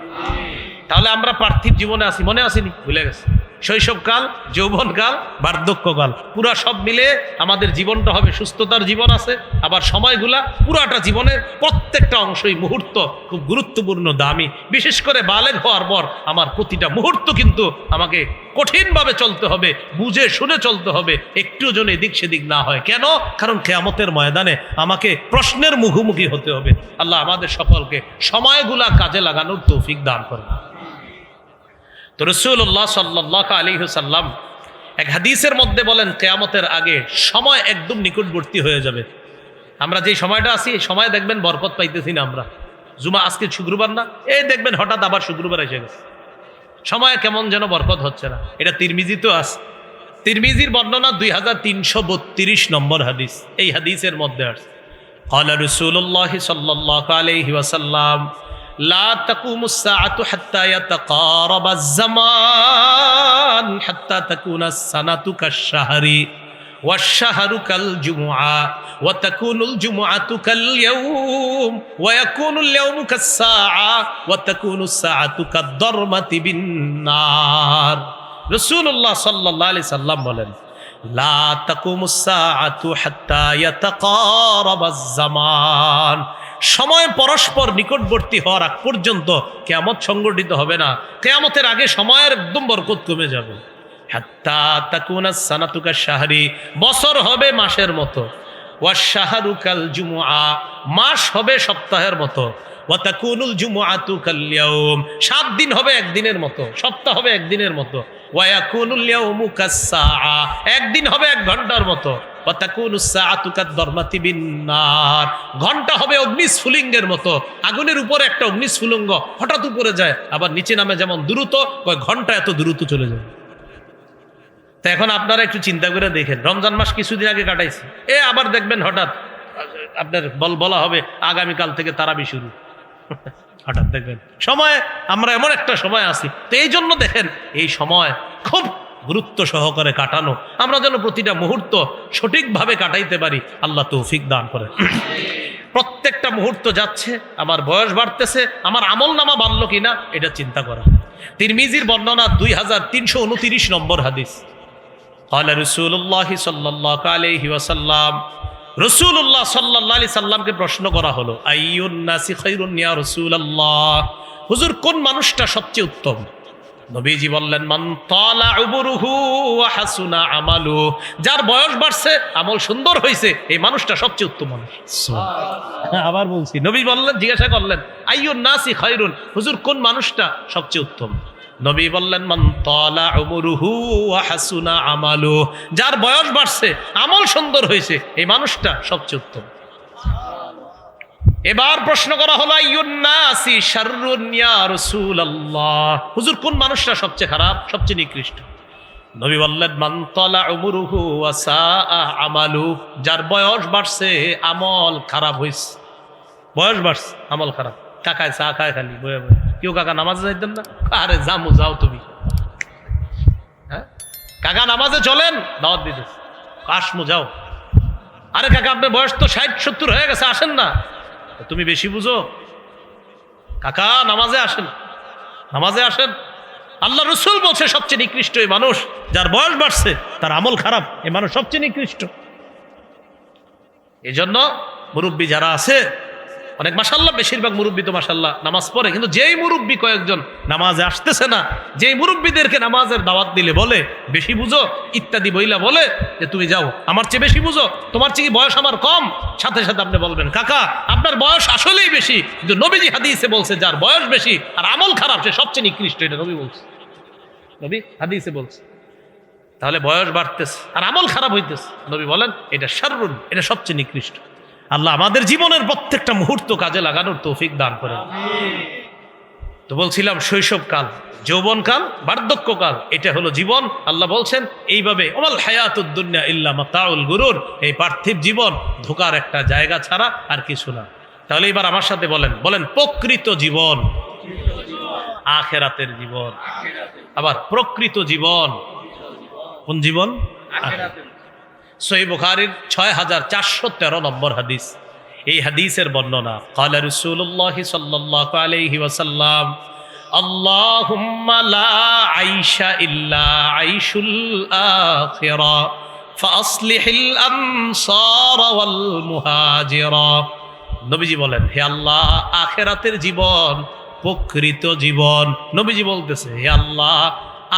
Speaker 1: তাহলে আমরা পার্থিব জীবনে আছি, মনে আসিনি, ভুলে গেছি। শৈশবকাল, যৌবনকাল, বার্ধক্যকাল, পুরা সব মিলে আমাদের জীবনটা হবে সুস্থতার জীবন আছে। আবার সময়গুলা পুরাটা জীবনের প্রত্যেকটা অংশই, মুহূর্ত খুব গুরুত্বপূর্ণ, দামি। বিশেষ করে বালেগ হওয়ার পর আমার প্রতিটা মুহূর্ত কিন্তু আমাকে কঠিনভাবে চলতে হবে, বুঝে শুনে চলতে হবে, একটু যেন এদিক সেদিক না হয়। কেন? কারণ কিয়ামতের ময়দানে আমাকে প্রশ্নের মুখোমুখি হতে হবে। আল্লাহ আমাদের সকলকে সময়গুলা কাজে লাগানোর তৌফিক দান করেন। তো রাসূলুল্লাহ সাল্লাল্লাহু আলাইহি ওয়াসাল্লাম এক হাদিসের মধ্যে বলেন, কিয়ামতের আগে সময় একদম নিকটবর্তী হয়ে যাবে। আমরা যে সময়টা আছি, এই সময় দেখবেন বরকত পাইতেছি না আমরা। জুমা আজকে শুক্রবার না, এই দেখবেন হঠাৎ আবার শুক্রবার এসে গেছে, সময় কেমন যেন বরকত হচ্ছে না। এটা তিরমিজিতেও আছে। তিরমিজির বর্ণনা 2332 নম্বর হাদিস। এই হাদিসের মধ্যে আছে, ক্বালা রাসূলুল্লাহ সাল্লাল্লাহু আলাইহি ওয়াসাল্লাম لا تقوم الساعة حتى يتقارب الزمان حتى تكون السنة كالشهر والشهر كالجمعة وتكون الجمعة كاليوم ويكون اليوم كالساعة وتكون الساعة كالضرمة بالنار। رسول الله صلى الله عليه وسلم বলেন, لا تقوم الساعة حتى يتقارب الزمان, সময় পরস্পর নিকটবর্তী হওয়ার আগ পর্যন্ত কিয়ামত সংগঠিত হবে না। কিয়ামতের আগে সময়ের একদম বরকত কমে যাবে। হাত্তা তাকুনা সানাতু কাশ-শাহরি, বছর হবে মাসের মতো। ওয়াশ-শাহরু কাল-জুমআ, মাস হবে সপ্তাহের মতো। ওয়া তাকুনুল জুমআতু কাল-ইয়াওম, 7 দিন হবে একদিনের মতো, সপ্তাহ হবে একদিনের মতো। ওয়া ইয়াকুনুল ইয়াওমু কাস-সাআ, একদিন হবে 1 ঘন্টার মতো। ওয়া তাকুনুস সাআতু কাদ-দারমাতি বিন-নার, ঘন্টা হবে অগ্নিস্ফুলিঙ্গের মতো। আগুনের উপরে একটা অগ্নিস্ফুলিঙ্গ হঠাৎ উপরে যায়, আবার নিচে নামে যেমন দ্রুত, কয় ঘন্টা এত দ্রুত চলে যায়। তা এখন আপনারা একটু চিন্তা করে দেখেন, রমজান মাস কিছুদিন আগে কাটাইছে, আবার দেখবেন হঠাৎ আপনার বলা হবে আগামীকাল থেকে তারাবি শুরু। হঠাৎ দেখবেন সময়, আমরা এমন একটা সময় আছি। তো এই জন্য দেখেন, এই সময় খুব গুরুত্ব সহকারে কাটানো, আমরা যেন প্রতিটা মুহূর্ত সঠিকভাবে কাটাইতে পারি। আল্লাহ তৌফিক দান করেন। প্রত্যেকটা মুহূর্ত যাচ্ছে, আমার বয়স বাড়তেছে, আমার আমল নামা বাড়লো কিনা এটা চিন্তা করা। তিরমিজির বর্ণনা 2329 নম্বর হাদিস। ক্বালা রাসূলুল্লাহ সাল্লাল্লাহু আলাইহি ওয়াসাল্লাম, রাসূলুল্লাহ সাল্লাল্লাহু আলাইহি সাল্লামকে প্রশ্ন করা হলো, আইয়ুন নাসি খায়রুন ইয়া রাসূলুল্লাহ, হুজুর কোন মানুষটা সবচেয়ে উত্তম? নবীজি বললেন মান তালা উমরুহু ওয়া হাসুনা আমালু, যার বয়স বাড়ছে আমল সুন্দর হয়েছে এই মানুষটা সবচেয়ে উত্তম মানুষ। আবার বলছি, নবী বললেন, জিজ্ঞাসা করলেন আইয়ুন নাসি খায়রুন, হুজুর কোন মানুষটা সবচেয়ে উত্তম? নবী বললেন মান তালা উমরুহু ওয়া হাসুনা আমালু, যার বয়স বাড়ছে আমল সুন্দর হয়েছে এই মানুষটা সবচেয়ে উত্তম। এবার প্রশ্ন করা হলো আইয়ুন নাসি শাররুন ইয়া রাসূলুল্লাহ, হুজুর কোন মানুষটা সবচেয়ে খারাপ, সবচেয়ে নিকৃষ্ট? নবী বললেন মান তালা উমরুহু ওয়া সাআ আমালু, যার বয়স বাড়ছে আমল খারাপ হইছে। বয়স বাড়ছে আমল খারাপ, কাকায় চা খায় খালি বয়ে বয়ে। কেউ কাকা নামাজে যাইতেন না? আরে জামু যাও তুমি, হ্যাঁ কাকা নামাজে চলেন, দাওয়াত দিতেছে, আসমু যাও। আরে কাকা আপনার বয়স তো 60-70 হয়ে গেছে, আসেন না। তুমি বেশি বুঝো, কাকা নামাজে আসেন, নামাজে আসেন। আল্লাহ রসুল বলছে সবচেয়ে নিকৃষ্ট এই মানুষ যার বয়স বাড়ছে তার আমল খারাপ, এই মানুষ সবচেয়ে নিকৃষ্ট। এই জন্য মুরব্বী যারা আছে অনেক, মাশাআল্লাহ বেশিরভাগ মুরব্বী তো মাশাআল্লাহ নামাজ পড়ে, কিন্তু যেই মুরব্বী কয়েকজন নামাজে আসতেছে না, যেই মুরব্বীদেরকে নামাজের দাওয়াত দিলে বলে বেশি বুঝো ইত্যাদি বইলা বলে যে তুমি যাও, আমার চেয়ে বেশি বুঝো, তোমার চেয়ে বয়স আমার কম, সাথে সাথে আপনি বলবেন কাকা আপনার বয়স আসলেই বেশি, কিন্তু নবীজি হাদিসে বলছে যার বয়স বেশি আর আমল খারাপ সে সবচেয়ে নিকৃষ্ট, এটা নবী বলছে, নবী হাদিসে বলছে। তাহলে বয়স বাড়তেছে আর আমল খারাপ হইতেছে, নবী বলেন এটা শাররুন, এটা সবচেয়ে নিকৃষ্ট। আল্লাহ আমাদের জীবনের প্রত্যেকটা মুহূর্ত কাজে লাগানোর তৌফিক দান করেন। তো বলছিলাম শৈশবকাল, যৌবনকাল, বার্ধক্যকাল, এটা হলো জীবন। আল্লাহ বলছেন এইভাবে ওমাল হায়াতুদ দুনিয়া ইল্লা মাতাউল গুরুর, এই পার্থিব জীবন ধোঁকার একটা জায়গা ছাড়া আর কিছু না। তাহলে এবার আমার সাথে বলেন, বলেন প্রকৃত জীবন আখিরাতের জীবন। আবার প্রকৃত জীবন কোন জীবন? সহিহ বুখারীর 6413 নম্বর হাদিস, এই হাদিসের বর্ণনা, ক্বালা রাসূলুল্লাহ সাল্লাল্লাহু আলাইহি ওয়াসাল্লাম আল্লাহুম্মা লা আইশা ইল্লা আইশুল আখিরা ফাসলিহিল আনসার ওয়াল মুহাজিরা। নবীজি বলেন হে আল্লাহ আখিরাতের জীবন প্রকৃত জীবন। নবীজি বলতেছে হে আল্লাহ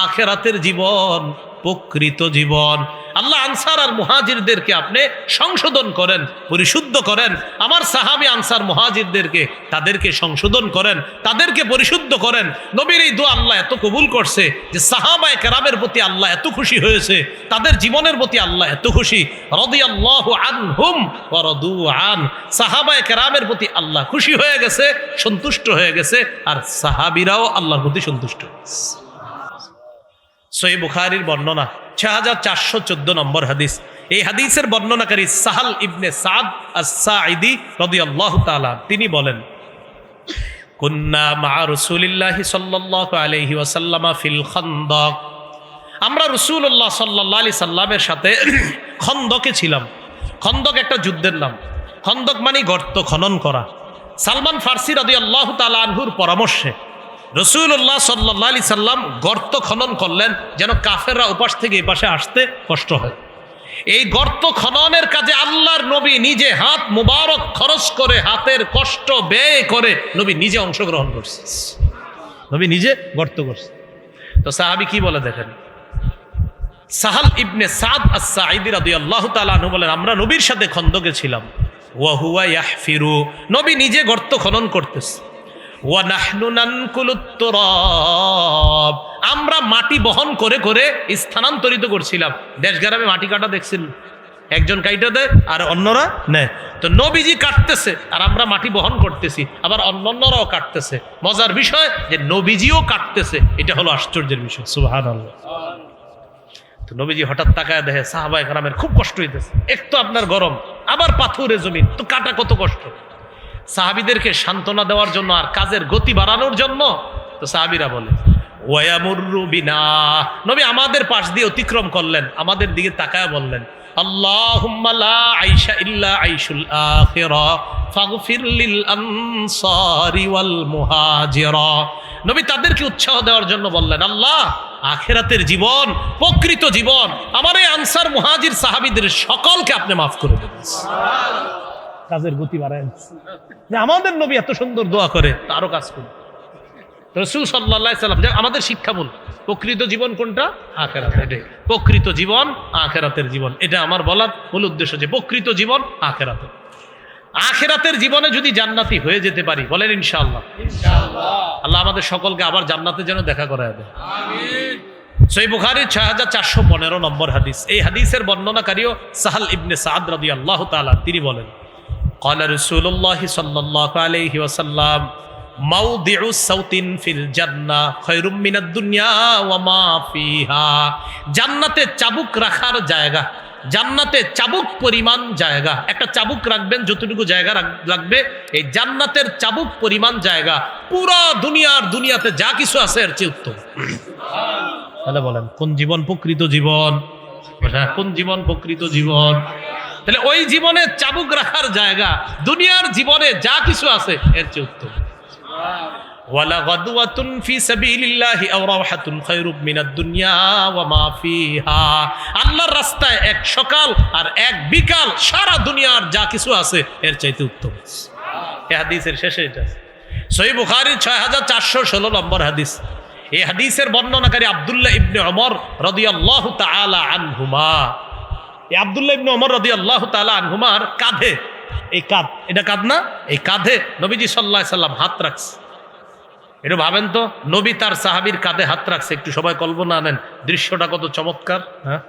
Speaker 1: আখিরাতের জীবন প্রকৃত জীবন। আল্লাহ আনসার আর মুহাজিরদেরকে আপনি সংশোধন করেন, পরিশুদ্ধ করেন। আমার সাহাবী আনসার মুহাজিরদেরকে তাদেরকে সংশোধন করেন, তাদেরকে পরিশুদ্ধ করেন। নবীর এই দোয়া আল্লাহ এত কবুল করছে যে সাহাবায়ে কেরামের প্রতি আল্লাহ এত খুশি হয়েছে, তাদের জীবনের প্রতি আল্লাহ এত খুশি। রাদিয়াল্লাহু আনহুম ওয়া রাদু আন, সাহাবায়ে কেরামের প্রতি আল্লাহ খুশি হয়ে গেছে, সন্তুষ্ট হয়ে গেছে, আর সাহাবীরাও আল্লাহর প্রতি সন্তুষ্ট। সহিহ বুখারীর বর্ণনা 6414 নম্বর হাদিস। এই হাদিসের বর্ণনাকারী সাহাল ইবনে সাদ আস-সাঈদী রাদিয়াল্লাহু তাআলা, তিনি বলেন কুন্না মা রাসূলিল্লাহি সাল্লাল্লাহু আলাইহি ওয়াসাল্লাম ফিল খানদাক, আমরা রাসূলুল্লাহ সাল্লাল্লাহু আলাইহি সাল্লামের সাথে খন্দকে ছিলাম। খন্দক একটা যুদ্ধের নাম। খন্দক মানে গর্ত খনন করা। সালমান ফারসি রাদিয়াল্লাহু তাআলা আনহুর পরামর্শে রাসূলুল্লাহ সাল্লাল্লাহু আলাইহি সাল্লাম গর্ত খনন করলেন যেন কাফেররা ওপাশ থেকে এই পাশে আসতে কষ্ট হয়। এই গর্ত খননের কাজে আল্লাহর নবী নিজে হাত মুবারক খরচ করে, হাতের কষ্ট ব্যয় করে নবী নিজে অংশগ্রহণ করছে। নবী নিজে গর্ত করছে। তো সাহাবী কি বলে দেখেন, সাহাল ইবনে সাদ আস-সাঈদী রাদিয়াল্লাহু তাআলা আনহু বলেন আমরা নবীর সাথে খন্দকে ছিলাম। ওয়া হুয়া ইয়াহফিরু, নবী নিজে গর্ত খনন করতেছে। ওয়া নাহনু নানকুলুত তুরাব, আমরা মাটি বহন করে করে স্থানান্তরিত করছিলাম। দেশ গ্রামে মাটি কাটা দেখছেন, একজন কাইটা দেয় আর অন্যরা নেয়। তো নবীজি কাটতেছে আর আমরা মাটি বহন করতেছি, আবার অন্যরাও কাটতেছে। মজার বিষয় যে নবীজিও কাটতেছে, এটা হলো আশ্চর্যের বিষয়। সুবহানাল্লাহ। তো নবীজি হঠাৎ তাকায় দেখে সাহাবায়ে কেরামের খুব কষ্ট হইতেছে, এক তো আপনার গরম, আবার পাথুরে জমিন, তো কাটা কত কষ্ট। সাহাবীদেরকে সান্ত্বনা দেওয়ার জন্য আর কাজের গতি বাড়ানোর জন্য তো সাহাবীরা বলে ওয়ায়ামুরু বিনা, নবী আমাদের পাশ দিয়ে অতিক্রম করলেন, আমাদের দিকে তাকায় বললেন আল্লাহুম্মা লা আইশা ইল্লা আইশুল আখিরা ফাগফির লিল আনসারি ওয়াল মুহাজিরা। নবী তাদেরকে উৎসাহ দেওয়ার জন্য বললেন আল্লাহ আখিরাতের জীবন প্রকৃত জীবন, আমার এই আনসার মুহাজির সাহাবীদের সকলকে আপনি মাফ করে দেন। কাজের গতি বাড়ায় যে আমাদের নবী এত সুন্দর দোয়া করে, তারও কাজ করি। রাসূল সাল্লাল্লাহু আলাইহি সাল্লাম আমাদের শিক্ষামূল প্রকৃত জীবন কোনটা? আখিরাত। এটাই প্রকৃত জীবন, আখিরাতের জীবন। এটা আমার বলার মূল উদ্দেশ্য যে প্রকৃত জীবন আখিরাত। আখিরাতের জীবনে যদি জান্নাতি হয়ে যেতে পারি, বলেন ইনশাআল্লাহ। আল্লাহ আমাদের সকলকে আবার জান্নাতে যেন দেখা করায় দেয়। আমিন। সহিহ বুখারীর 6415 নম্বর হাদিস। এই হাদিসের বর্ণনাকারীও সাহাল ইবনে সাদ রাদিয়াল্লাহু তাআলা, তিনি বলেন ক্বালা রাসূলুল্লাহ সাল্লাল্লাহু আলাইহি ওয়াসাল্লাম মাউদিউ সাউতিন ফিল জান্নাহ খায়রুম মিনাদ দুনিয়া ওয়া মা ফিহা। জান্নাতে চাবুক রাখার জায়গা, জান্নাতে চাবুক পরিমাণ জায়গা, একটা চাবুক রাখবেন যতটুকু জায়গা লাগবে, এই জান্নাতের চাবুক পরিমাণ জায়গা পুরো দুনিয়াতে যা কিছু আছে এর চেয়ে উত্তম। তাহলে বলেন কোন জীবন প্রকৃত জীবন? কোন জীবন প্রকৃত জীবন? তাহলে ওই জীবনে চাবুক রাখার জায়গা দুনিয়ার জীবনে যা কিছু আছে এর চেয়ে উত্তম। ওয়ালা গাদওয়াতুন ফি সাবিলিল্লাহি আও রাওহাতুন খায়রুম মিনাদ দুনিয়া ওয়া মা ফিহা। আল্লাহর রাস্তায় এক সকাল আর এক বিকাল সারা দুনিয়ার যা কিছু আছে এর চাইতে উত্তম। এই হাদিসের শেষে এটা সহিহ বুখারীর 6416 নম্বর হাদিস। এই হাদিসের বর্ণনাকারী আব্দুল্লাহ ইবনে ওমর রাদিয়াল্লাহু তাআলা আনহুমা। এই আব্দুল্লাহ ইবনে ওমর রাদিয়াল্লাহু তাআলা আনহুমার কাঁধে, এই কাঁধ, এটা কাঁধ না, এই কাঁধে নবীজি সাল্লাল্লাহু আলাইহি সাল্লাম হাত রাখছে। এটা ভাবেন তো, নবী তার সাহাবীর কাঁধে হাত রাখছে, একটু সবাই কল্পনা আনেন দৃশ্যটা কত চমৎকার। হ্যাঁ,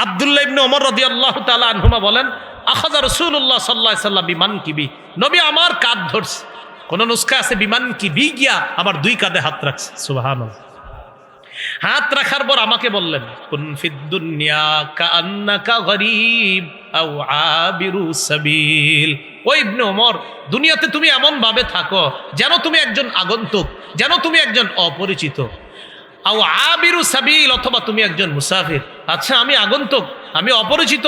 Speaker 1: আব্দুল্লাহ ইবনে ওমর রাদিয়াল্লাহু তাআলা আনহুমা বলেন আখাযা রাসূলুল্লাহ সাল্লাল্লাহু আলাইহি সাল্লাম বিমানকিবি, নবী আমার কাঁধ ধরছে। কোন নুসখা আছে বিমানকিবি গিয়া আবার দুই কাঁধে হাত রাখছে। সুবহানাল্লাহ। হাত রাখার পর আমাকে বললেন কুন ফিদ দুনিয়া কাআন্নাকা গরীব আও আবিরু সাবিল। ও ইবনে ওমর, দুনিয়াতে তুমি এমন ভাবে থাকো যেন তুমি একজন আগন্তুক, যেন তুমি একজন অপরিচিত। আও আবিরু সাবিল, অথবা তুমি একজন মুসাফির। আচ্ছা, আমি আগন্তুক, আমি অপরিচিত।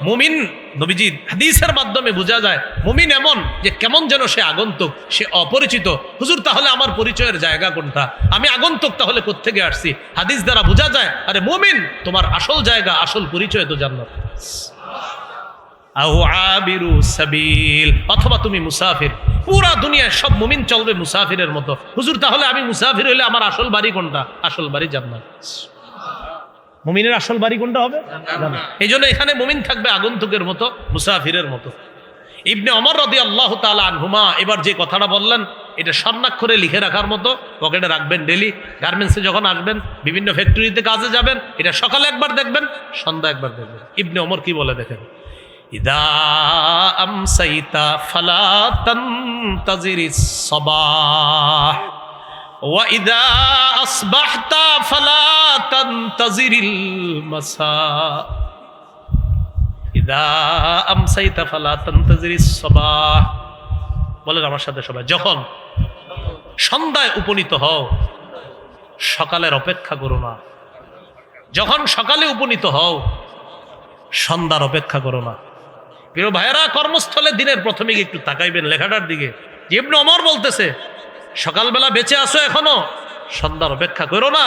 Speaker 1: মুমিন, নবীজি হাদিসের মাধ্যমে বোঝা যায় মুমিন এমন যে কেমন যেন সে আগন্তুক, সে অপরিচিত। হুজুর, তাহলে আমার পরিচয়ের জায়গা কোনটা? আমি আগন্তুক, তাহলে কোত্থেকে আসছি? হাদিস দ্বারা বোঝা যায় আরে মুমিন, তোমার আসল জায়গা, আসল পরিচয় তো জান্নাত। আও আবিরু সাবিল, অথবা তুমি মুসাফির। পুরা দুনিয়ায় সব মুমিন চলবে মুসাফিরের মতো। হুজুর, তাহলে আমি মুসাফির হইলে আমার আসল বাড়ি কোনটা? আসল বাড়ি জান্নাত। মুমিনের আসল বাড়ি কোনটা হবে? এই জন্য এখানে মুমিন থাকবে আগন্তুকের মতো, মুসাফিরের মতো। ইবনে ওমর রাদিয়াল্লাহু তাআলা আনহুমা এবার যে কথাটা বললেন, এটা স্বর্ণাক্ষরে লিখে রাখার মতো, পকেটে রাখবেন। ডেলি গার্মেন্টসে যখন আসবেন, বিভিন্ন ফ্যাক্টরিতে কাজে যাবেন, এটা সকালে একবার দেখবেন, সন্ধ্যা একবার দেখবেন। ইবনে ওমর কি বলে দেখেন, ইদা আমসাইতা ফালা তানতাজিরিস সাবাহ ওয়া ইদা আসবাহতা ফালা তানতাজিরিল মাসা। ইদা আমসাইতা ফালা তানতাজিরিস সাবাহ। বলেন আমার সাথে সবাই, যখন সন্ধ্যায় উপনীত হও সকালের অপেক্ষা করো না। যখন সকালে উপনীত হও সন্ধ্যার অপেক্ষা করো না। প্রিয় ভাইয়েরা, কর্মস্থলে দিনের প্রথমে একটু তাকাইবেন লেখাটার দিকে। ইবনে ওমর বলতেছে সকালবেলা বেঁচে আসো এখনো, সন্ধ্যার অপেক্ষা করো না।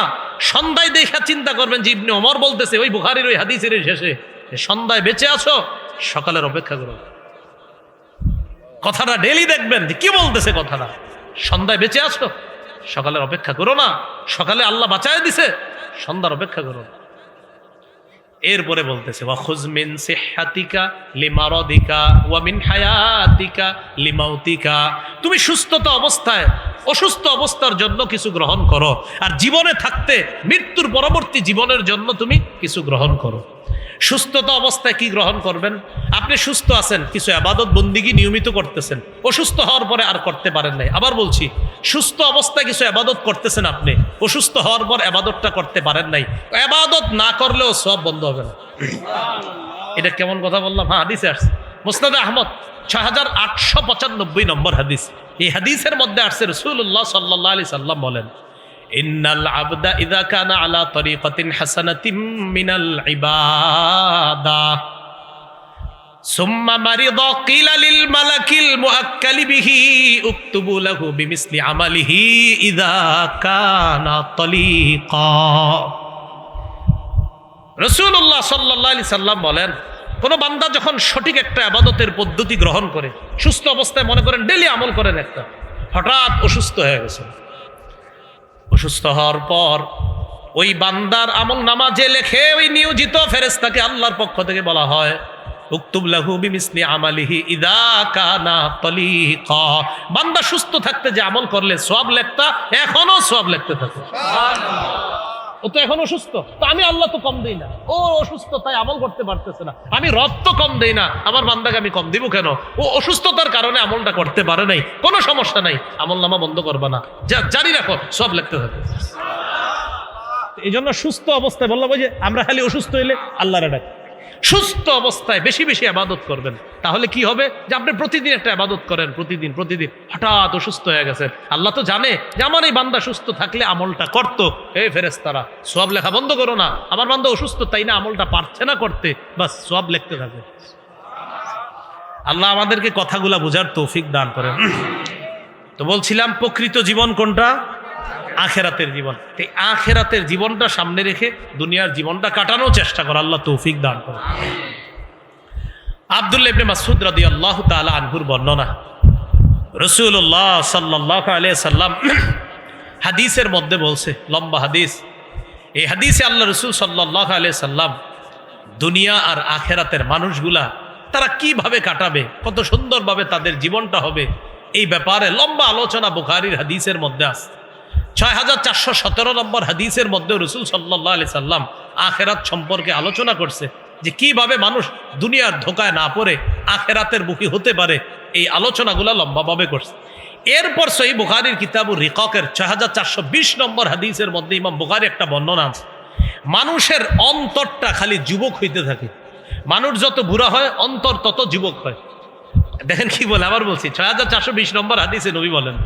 Speaker 1: সন্ধ্যায় দেখা চিন্তা করবেন যে ইবনে ওমর বলতেছে ওই বুখারীর ওই হাদিসের শেষে, সন্ধ্যায় বেঁচে আসো, সকালের অপেক্ষা করো। কথাটা ডেলি দেখবেন যে কি বলতেছে কথাটা। সন্ধ্যায় বেঁচে আসো, সকালের অপেক্ষা করো না। সকালে আল্লাহ বাঁচায় দিছে, সন্ধ্যার অপেক্ষা করো। এরপরে বলতেছে ওয়াখুজ মিন সিহহাতিকা লিমারাদিকা ওয়া মিন হায়াতিকা লিমাউতিকা। তুমি সুস্থতা অবস্থায় অসুস্থ অবস্থার জন্য কিছু গ্রহণ করো, আর জীবনে থাকতে মৃত্যুর পরবর্তী জীবনের জন্য তুমি কিছু গ্রহণ করো। সুস্থতা অবস্থায় কি গ্রহণ করবেন? আপনি সুস্থ আছেন, কিছু ইবাদত বন্দিগি নিয়মিত করতেছেন, অসুস্থ হওয়ার পরে আর করতে পারেন নাই। আবার বলছি, সুস্থ অবস্থায় কিছু ইবাদত করতেছেন আপনি, অসুস্থ হওয়ার পর ইবাদতটা করতে পারেন নাই, ইবাদত না করলেও সব বন্ধ হবে না। এটা কেমন কথা বললাম? হ্যাঁ, হাদিসে আসছে মুসনাদে আহমদ 6895 নম্বর হাদিস। এই হাদিসের মধ্যে আসছে রাসূলুল্লাহ সাল্লাল্লাহু আলাইহি সাল্লাম বলেন ইন্নাল আবদা ইযা কানা আলা তরিকাতিন হাসানাতিন মিনাল ইবাদাহ সুম্মা মারিদা কিলা লিল মালাকিল মুআক্কালি বিহি উকতুবু লাহু বিমিসলি আমালিহি ইযা কানা তলিকা। রাসূলুল্লাহ সাল্লাল্লাহু আলাইহি সাল্লাম বলেন, কোন বান্দা যখন সঠিক একটা ইবাদতের পদ্ধতি গ্রহণ করে, সুস্থ অবস্থায় মনে করেন ডেলি আমল করেন একটা, হঠাৎ অসুস্থ হয়ে গেছে, অসুস্থ হওয়ার পর ওই বান্দার আমল নামা যে লেখে ওই নিয়োজিত ফেরেশতাকে আল্লাহর পক্ষ থেকে বলা হয় উকতুব লাহু বিমিসলি আমালিহি ইযা কানা তালিকা। বান্দা সুস্থ থাকতে যে আমল করলে সওয়াব লেখতা এখনো সওয়াব লিখতে থাকে। ও তো এখন অসুস্থ, তো আমি আল্লাহ তো কম দেই না, ও অসুস্থ তাই আমল করতে পারতেছে না, আমি রব তো কম দেই না, আমার বান্দাকে আমি কম দিব কেন? ও অসুস্থতার কারণে আমলটা করতে পারে নাই, কোনো সমস্যা নাই, আমল নামা বন্ধ করবা না, জারি রাখো, সব লিখতে থাকে। এই জন্য সুস্থ অবস্থায় বললাম ওই যে আমরা খালি অসুস্থ হইলে আল্লাহরে ডাকি, সুস্থ অবস্থায় বেশি বেশি ইবাদত করবেন, তাহলে কি হবে যে আপনি প্রতিদিন একটা ইবাদত করেন, প্রতিদিন হঠাৎ অসুস্থ হয়ে গেছেন, আল্লাহ তো জানে যে আমার এই বান্দা সুস্থ থাকলে আমলটা করতো, এই ফেরেশতারা সওয়াব লেখা বন্ধ করো না, আমার বান্দা অসুস্থ তাই না আমলটা পারছে না করতে, বাস সওয়াব লিখতে থাকে। আল্লাহ আমাদেরকে কথাগুলা বোঝার তৌফিক দান করেন। তো বলছিলাম প্রকৃত জীবন কোনটা? আখেরাতের জীবন। এই আখেরাতের জীবনটা সামনে রেখে দুনিয়ার জীবনটা কাটানোর চেষ্টা করা, আল্লাহ তৌফিক দান করে। আব্দুল্লাহ ইবনে মাসউদ রাদিয়াল্লাহু তাআলা আনহুর বর্ণনা, রাসূলুল্লাহ সাল্লাল্লাহু আলাইহি সাল্লাম হাদিসের মধ্যে বলছে, লম্বা হাদিস, এই হাদিসে আল্লাহ রাসূল সাল্লাল্লাহু আলাইহি সাল্লাম দুনিয়া আর আখেরাতের মানুষগুলা তারা কিভাবে কাটাবে, কত সুন্দরভাবে তাদের জীবনটা হবে, এই ব্যাপারে লম্বা আলোচনা বুখারীর হাদিসের মধ্যে আছে। 6417 নম্বর হাদিসের মধ্যে রাসূল সাল্লাল্লাহু আলাইহি সাল্লাম আখেরাত সম্পর্কে আলোচনা করছে যে কিভাবে মানুষ দুনিয়ার ধোকায় না পড়ে আখেরাতের মুখী হতে পারে, এই আলোচনাগুলো লম্বাভাবে করছে। এরপর সহিহ বুখারীর কিতাবুর রিকাকের 6420 নম্বর হাদিসের মধ্যে ইমাম বুখারী একটা বর্ণনা আছে, মানুষের অন্তরটা খালি যুবক হইতে থাকে, মানুষ যত বুড়া হয় অন্তর তত যুবক হয়। দেখেন কি বলে, আবার বলছি 6420 নম্বর হাদিসে নবী বলেন,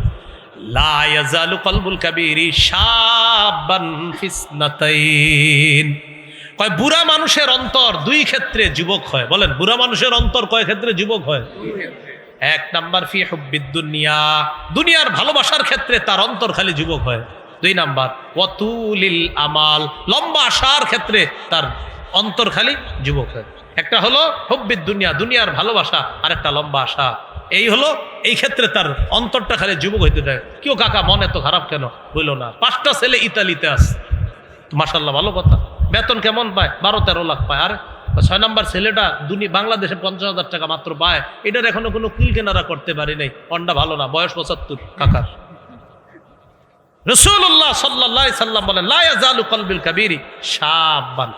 Speaker 1: লা ইয়াজালু কলবুল কাবীরি শাবান ফিসনাতাইন। কয় বুড়া মানুষের অন্তর দুই ক্ষেত্রে যুবক হয়। বলেন বুড়া মানুষের অন্তর কয় ক্ষেত্রে যুবক হয়? এক নাম্বার ফি হুব্বিদ দুনিয়া, দুনিয়ার ভালোবাসার ক্ষেত্রে তার অন্তর খালি যুবক হয়। দুই নাম্বার ওয়াতুলিল আমাল, লম্বা আশার ক্ষেত্রে তার অন্তর খালি যুবক হয়। একটা হলো হুব্বিদ দুনিয়া, দুনিয়ার ভালোবাসা, আর একটা লম্বা আশা, এই হলো এই ক্ষেত্রে তার অন্তরটা খালি যুবক হইতে থাকে। কেউ কাকা মন এত খারাপ কেন? বললো না, 5টা ছেলে ইতালিতে আছে, মাশাআল্লাহ ভালো কথা, বেতন কেমন পায়? 12-13 লাখ পায়। আর 6 নম্বর ছেলেটা বাংলাদেশে 50,000 টাকা মাত্র পায়, এটার এখনো কোনো কুল কেনারা করতে পারি নাই, অন্ডা ভালো না, বয়স 75 কাকার। রাসূলুল্লাহ সাল্লাল্লাহু আলাইহি সাল্লাম বলেন লা ইয়াজালু কলবুল কাবীরি শাবান,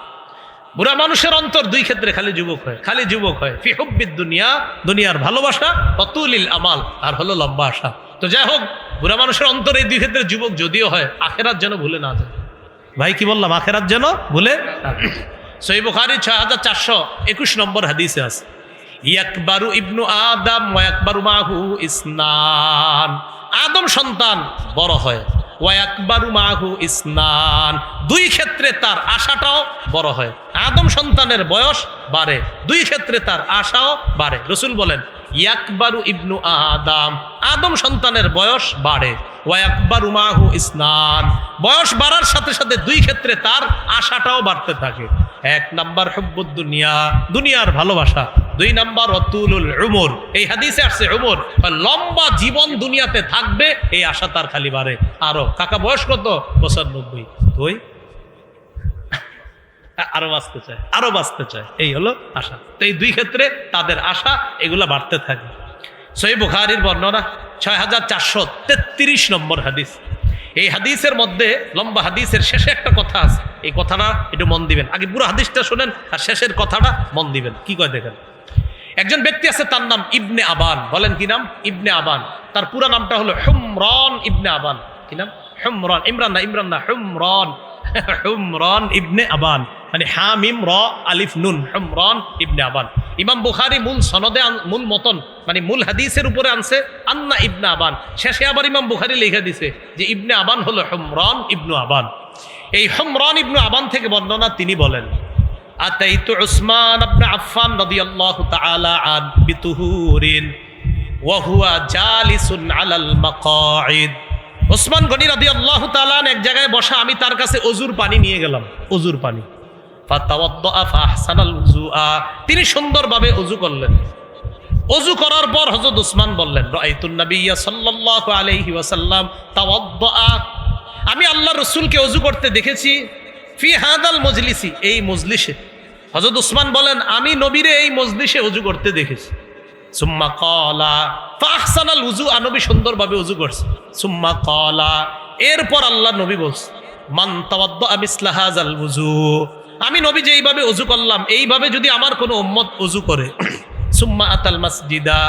Speaker 1: বুড়া মানুষের অন্তর দুই ক্ষেত্রে খালি যুবক হয়, খালি যুবক হয়। ফি হুব্বিদ দুনিয়া, দুনিয়ার ভালোবাসা, ওয়াতুলিল আমাল, আর হলো লম্বা আশা। তো যাই হোক, বুড়া মানুষের অন্তর এই দুই ক্ষেত্রে যুবক যদিও হয়, আখেরাত যেন ভুলে না যায়। ভাই কি বললাম? আখেরাত যেন ভুলে। সহিহ বুখারী 6421 নম্বর হাদিসে আছে, ইয়াকবারু ইবনু আদম ওয়া ইয়াকবারু মাহু ইসনান, আদম সন্তান বড় হয়, ওয়া ইয়াকবারু মাহু ইসনান, দুই ক্ষেত্রে তার আশাটাও বড় হয়। আদম সন্তানের বয়স বাড়ে, দুই ক্ষেত্রে তার আশাও বাড়ে। রাসূল বলেন ইয়াকবারু ইবনু আদম, আদম সন্তানের বয়স বাড়ে, ওয়া ইয়াকবারু মাহু ইসনান, বয়স বাড়ার সাথে সাথে দুই ক্ষেত্রে তার আশাটাও বাড়তে থাকে। এক নাম্বার হুব্বুদ দুনিয়া, দুনিয়ার ভালোবাসা। দুই নাম্বার ওয়াতুলুল উমর, এই হাদিসে আসছে উমর, লম্বা জীবন দুনিয়াতে থাকবে, এই আশা তার খালি বাড়ে। আরো কাকা বয়স কত? 95। তুই আরো বাঁচতে চায়, আরো বাঁচতে চায়, এই হলো আশা। তো এই দুই ক্ষেত্রে তাদের আশা এগুলা বাড়তে থাকে। সহিহ বুখারীর বর্ণনা 6433 নম্বর হাদিস। এই হাদিসের মধ্যে লম্বা হাদিসের শেষে একটা কথা আছে, এই কথাটা একটু মন দিবেন, আগে পুরো হাদিসটা শোনেন আর শেষের কথাটা মন দিবেন। কি কয় দেখেন, একজন ব্যক্তি আছে তার নাম ইবনে আবান। বলেন কি নাম? ইবনে আবান। তার পুরো নামটা হলো হুমরান ইবনে আবান। কি নাম? হুমরান, ইমরান না, হুমরান, হুমরান ইবনে আবান, মানে হামিম র আলিফ নুন, হুমরান ইবনে আবান। ইমাম বুখারী মূল সনদে, মূল মতন মানে মূল হাদিসের উপরে আনছে আন্না ইবনে আবান, শেষে আবার ইমাম বুখারী লিখে দিছে যে ইবনে আবান হলো হুমরান ইবনু আবান। এই হুমরান ইবনু আবান থেকে বর্ণনা, তিনি বলেন আতাইতু উসমান ইবনে আফফান রাদিয়াল্লাহু তাআলা আন বিতুহুরিন ওয়া হুয়া জালিসুন আলাল মাকাঈদ। ওসমান গনি রাদিয়াল্লাহু তাআলা এক জায়গায় বসা, আমি তার কাছে ওযুর পানি নিয়ে গেলাম, ওযুর পানি। ফাতাওয়াদ্দা ফাহসানাল উযুআ, তিনি সুন্দরভাবে ওযু করলেন। ওযু করার পর হযরত ওসমান বললেন রাআইতুন নাবিয়্যা সাল্লাল্লাহু আলাইহি ওয়াসাল্লাম তাওয়াদ্দা, আমি আল্লাহ রসুলকে অজু করতে দেখেছি ফি হাদাল মজলিসি, এই মজলিসে। হযরত উসমান বলেন আমি নবীরে এই মজলিসে অজু করতে দেখেছি। সুম্মা ক্বালা ফাহসানাল উযু, নবী সুন্দরভাবে অজু করছে। সুম্মা ক্বালা, এরপর আল্লাহ নবী বলছে মান তাওয়াদ্দা মিসলা হাযাল উযু, আমি নবী যে এইভাবে অজু করলাম এইভাবে যদি আমার কোনো উম্মত অজু করে, সুম্মা আতাল মাসজিদা,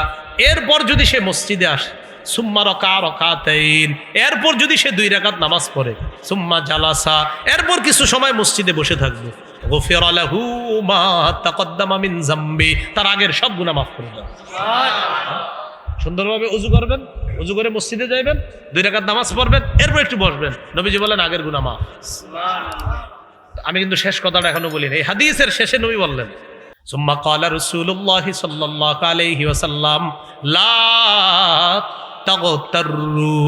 Speaker 1: এরপর যদি সে মসজিদে আসে, সুম্মা রাকা রাকাতাইন, এরপর যদি সে 2 রাকাত নামাজ পড়ে, সুম্মা জালাসা, এরপর কিছু সময় মসজিদে বসে থাকবে, গুফিরা লাহু মা তাকদ্দামা মিন যামবি, তার আগের সব গুনাহ মাফ করে দেওয়া। সুন্দরভাবে অজু করবেন, অজু করে মসজিদে যাইবেন, 2 রাকাত নামাজ পড়বেন, এরপর একটু বসবেন, নবীজি বলেন আগের গুনাহ মাফ। আমি কিন্তু শেষ কথাটা এখনো বলিনি, এই হাদিসের শেষে নবী বললেন সুম্মা ক্বালা রাসূলুল্লাহ সাল্লাল্লাহু আলাইহি ওয়াসাল্লাম লা তাগতাররু,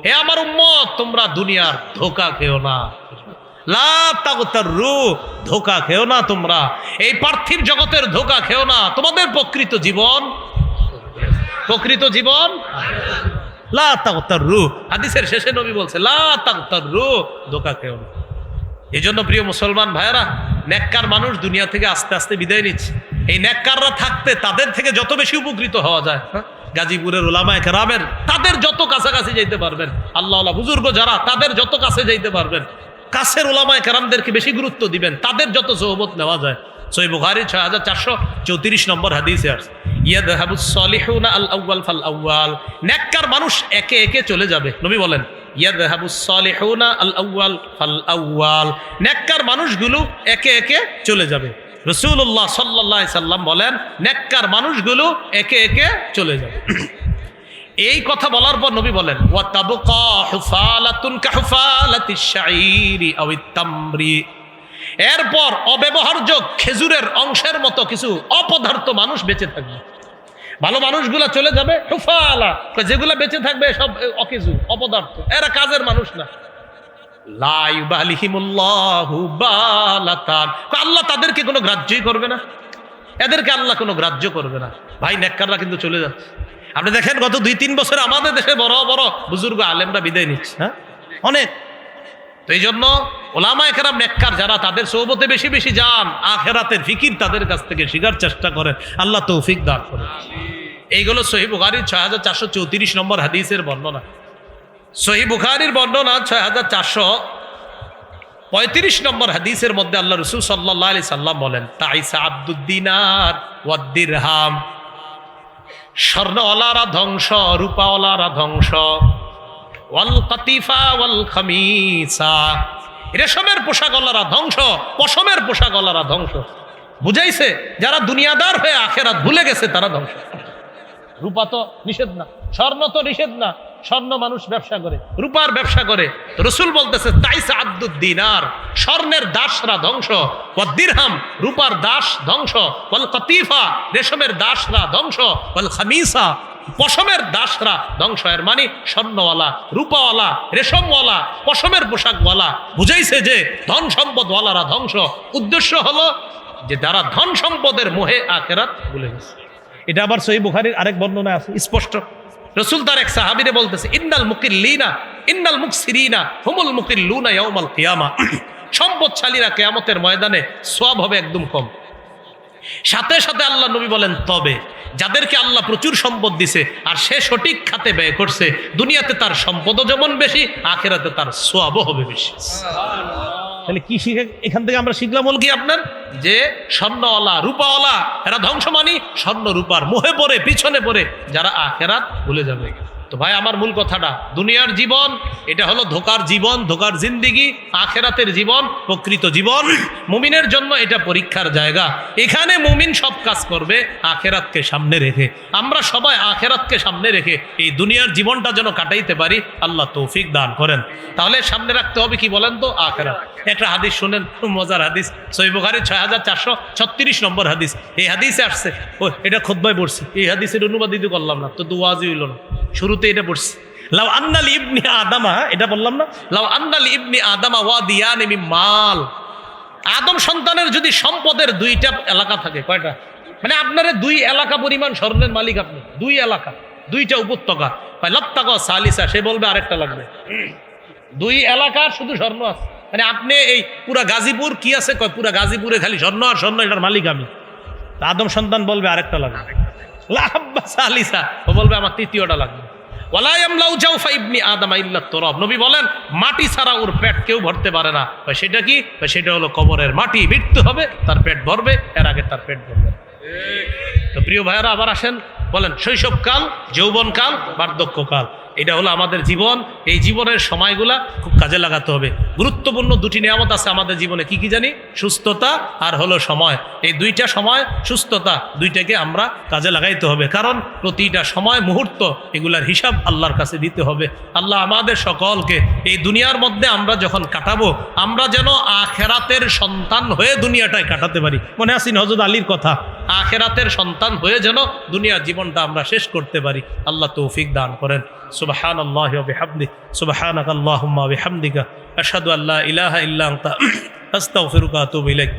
Speaker 1: হে আমার উম্মত তোমরা দুনিয়ার ধোঁকা খেও না। লা তাগতাররু, ধোঁকা খেও না তোমরা, এই পার্থিব জগতের ধোঁকা খেও না। তোমাদের প্রকৃত জীবন লা তাগতাররু। হাদিসের শেষে নবী বলছে লা তাগতাররু, ধোঁকা খেও না। এই জন্য প্রিয় মুসলমান ভাইয়েরা, নেককার মানুষ দুনিয়া থেকে আস্তে আস্তে বিদায় নিচ্ছে। এই নেককাররা থাকতে তাদের থেকে যত বেশি উপকৃত হওয়া যায়, গাজীপুরের উলামায়ে কেরামের, তাদের যত কাছাকাছি যাইতে পারবেন, আল্লাহওয়ালা বুজুর্গ যারা, তাদের যত কাছে যাইতে পারবেন, কাছের উলামায়ে কেরামদেরকে বেশি গুরুত্ব দিবেন, তাদের যত সোহবত নেওয়া যায়। সহিহ বুখারী 6434 নম্বর হাদিসে আছে ইয়াযহাবুস সালিহুনা আল আউয়াল ফাল আউয়াল, নেককার মানুষ একে একে চলে যাবে। নবী বলেন ইয়াযহাবুস সালিহুনা আল আউয়াল ফাল আউয়াল, নেককার মানুষগুলো একে একে চলে যাবে। রাসূলুল্লাহ সাল্লাল্লাহু আলাইহি সাল্লাম বলেন নেককার মানুষগুলো একে একে চলে যাবে। এই কথা বলার পর নবী বলেন ওয়া তাবকা হুফালাতুন কাহুফালাতিশ শাঈরি আওয়াত তামরি, এরপর অব্যবহার্য খেজুরের অংশের মতো কিছু অপদার্থ মানুষ বেঁচে থাকবে। ভালো মানুষগুলা চলে যাবে, হুফালা, যেগুলা বেঁচে থাকবে সব অকেজু অপদার্থ, এরা কাজের মানুষ না। লা ইউবালিহিমুল্লাহু বালাতান, আল্লাহ তাদেরকে কোনো গ্রাহ্যই করবে না, এদেরকে আল্লাহ কোনো গ্রাহ্য করবে না। ভাই নেককাররা কিন্তু চলে যাচ্ছে। আপনি দেখেন গত 2-3 বছরে আমাদের দেশে বড় বড় বুজুর্গ আলেমরা বিদায় নিচ্ছে, হ্যাঁ অনেক। তো এই জন্য ওলামায়ে কেরাম নেককার যারা, তাদের সোহবতে বেশি বেশি যান, আখিরাতের ফিকির তাদের কাছ থেকে শিখার চেষ্টা করেন, আল্লাহ তৌফিক দান করেন। এইগুলো সহিহ বুখারীর 6434 নম্বর হাদিসের বর্ণনা। সহিহ বুখারীর বর্ণনা 6435 নম্বর হাদিসের মধ্যে আল্লাহ রাসূল সাল্লাল্লাহু আলাইহি সাল্লাম বলেন তাইসা আব্দুদ দিনার ওয়াদ দিরহাম, স্বর্ণওয়ালারা ধ্বংস, রূপাওয়ালারা ধ্বংস, ওয়াল কাতিফা ওয়াল খামিসা, রেশমের পোশাকওয়ালারা ধ্বংস, পশমের পোশাকওয়ালারা ধ্বংস। বুঝাইছে যারা দুনিয়াদার হয়ে আখিরাত ভুলে গেছে তারা ধ্বংস। রূপা তো নিষেধ না, স্বর্ণ তো নিষেধ না, স্বর্ণ মানুষ ব্যবসা করে, রূপার ব্যবসা করে। রাসূল বলতেছে তাইসা আব্দুদ দিনার, স্বর্ণের দাসরা ধ্বংস, ওয়াদ দিরহাম, রূপার দাস ধ্বংস, ওয়াল কাতিফা, রেশমের দাসরা ধ্বংস, ওয়াল খামিসা, পশমের দাসরা ধ্বংস। এর মানে স্বর্ণওয়ালা, রূপাওয়ালা, রেশমওয়ালা, পশমের পোশাকওয়ালা, বুঝাইছে যে ধন সম্পদওয়ালারা ধ্বংস। উদ্দেশ্য হলো যে যারা ধন সম্পদের মোহে আখিরাত ভুলে গেছে। এটা আবার সহিহ বুখারীর আরেক বর্ণনা আছে স্পষ্ট। রাসূল তার এক সাহাবীরে বলতেছে ইন্নাল মুকিল্লিনা ইন্নাল মুকসিরিনা হুমুল মুকিল্লুনা ইয়াউমাল কিয়ামা, সম্পদশালীরা কিয়ামতের ময়দানে সওয়াব হবে একদম কম। সাথে সাথে আল্লাহ নবী বলেন তবে যাদেরকে আল্লাহ প্রচুর সম্পদ দিছে আর সে সঠিক খাতে ব্যয় করছে, দুনিয়াতে তার সম্পদও যেমন বেশি, আখিরাতে তার সওয়াবও হবে বেশি। তাহলে কি শিখে এখান থেকে আমরা শিখলাম হল কি আপনার, যে স্বর্ণওয়ালা, রূপাওয়ালা এরা ধ্বংস, মানি স্বর্ণ রূপার মোহে পড়ে, পিছনে পড়ে যারা আখিরাত ভুলে যাবে। তো ভাই আমার মূল কথাটা, দুনিয়ার জীবন এটা হলো ধোকার জীবন, ধোকার জিন্দিগি। আখিরাতের জীবন প্রকৃত জীবন, মুমিনের জন্য এটা পরীক্ষার জায়গা। এখানে মুমিন সব কাজ করবে আখিরাতকে সামনে রেখে। আমরা সবাই আখিরাতকে সামনে রেখে এই দুনিয়ার জীবনটা যেন কাটাইতে পারি, আল্লাহ তৌফিক দান করেন। তাহলে সামনে রাখতে হবে কি বলেন তো, আখিরাত। একটা হাদিস শুনেন, মজার হাদিস, সহিহ বুখারী 6436 নম্বর হাদিস। এই হাদিসে আসছে, ও এটা খুতবায় পড়ছি, এই হাদিসের অনুবাদ দিতে করলাম না, তো দুয়াজি হইল না, শুরুতে এটা পড়ছি। লাউ আন্নাল ইবনি আদামা, এটা বললাম না, লাউ আন্নাল ইবনি আদামা ওয়াদিয়ান মিন মাল, আদম সন্তানের যদি সম্পদের 2টা এলাকা থাকে, কয়টা মানে আপনার 2 এলাকা পরিমাণ স্বর্ণের মালিক আপনি, 2 এলাকা, 2টা উপত্যকা, লাত্তাকা সালিসা, সে বলবে আরেকটা লাগবে। দুই এলাকার শুধু স্বর্ণ আছে। মানে আপনি এই পুরা গাজীপুর কি আছে কয়, পুরা গাজীপুরে খালি স্বর্ণ আর স্বর্ণ, এটার মালিক আমি। আদম সন্তান বলবে আরেকটা লাগবে, সালিসা ও বলবে আমার তৃতীয়টা লাগবে। নবী বলেন মাটি ছাড়া ওর পেট কেউ ভরতে পারে না। সেটা কি? সেটা হলো কবরের মাটি। মৃত্যু হবে, তার পেট ভরবে, এর আগে তার পেট ভরবে। তো প্রিয় ভাইয়েরা আবার আসেন, বলেন শৈশবকাল, যৌবনকাল, বার্ধক্যকাল, এটা হলো আমাদের জীবন। এই জীবনের সময়গুলা খুব কাজে লাগাতে হবে। গুরুত্বপূর্ণ দুটি নিয়ামত আছে আমাদের জীবনে, কি কি জানি? সুস্থতা আর হলো সময়। এই দুইটা সময়, সুস্থতা, দুইটাকে আমরা কাজে লাগাইতে হবে, কারণ প্রতিটা সময় মুহূর্ত এগুলার হিসাব আল্লাহর কাছে দিতে হবে। আল্লাহ আমাদের সকলকে এই দুনিয়ার মধ্যে আমরা যখন কাটাবো, আমরা যেন আখেরাতের সন্তান হয়ে দুনিয়াটায় কাটাতে পারি। মনে আছেন হযরত আলীর কথা, আখেরাতের সন্তান হয়ে যেন দুনিয়ার জীবনটা আমরা শেষ করতে পারি। আল্লাহ তৌফিক দান করেন। সুবহানাল্লাহি ওয়া বিহামদিহি, সুবহানাকাল্লাহুম্মা ওয়া বিহামদিকা, আশহাদু আল্লা ইলাহা ইল্লা আনতা, আস্তাগফিরুকা ওয়া আতুবু ইলাইক।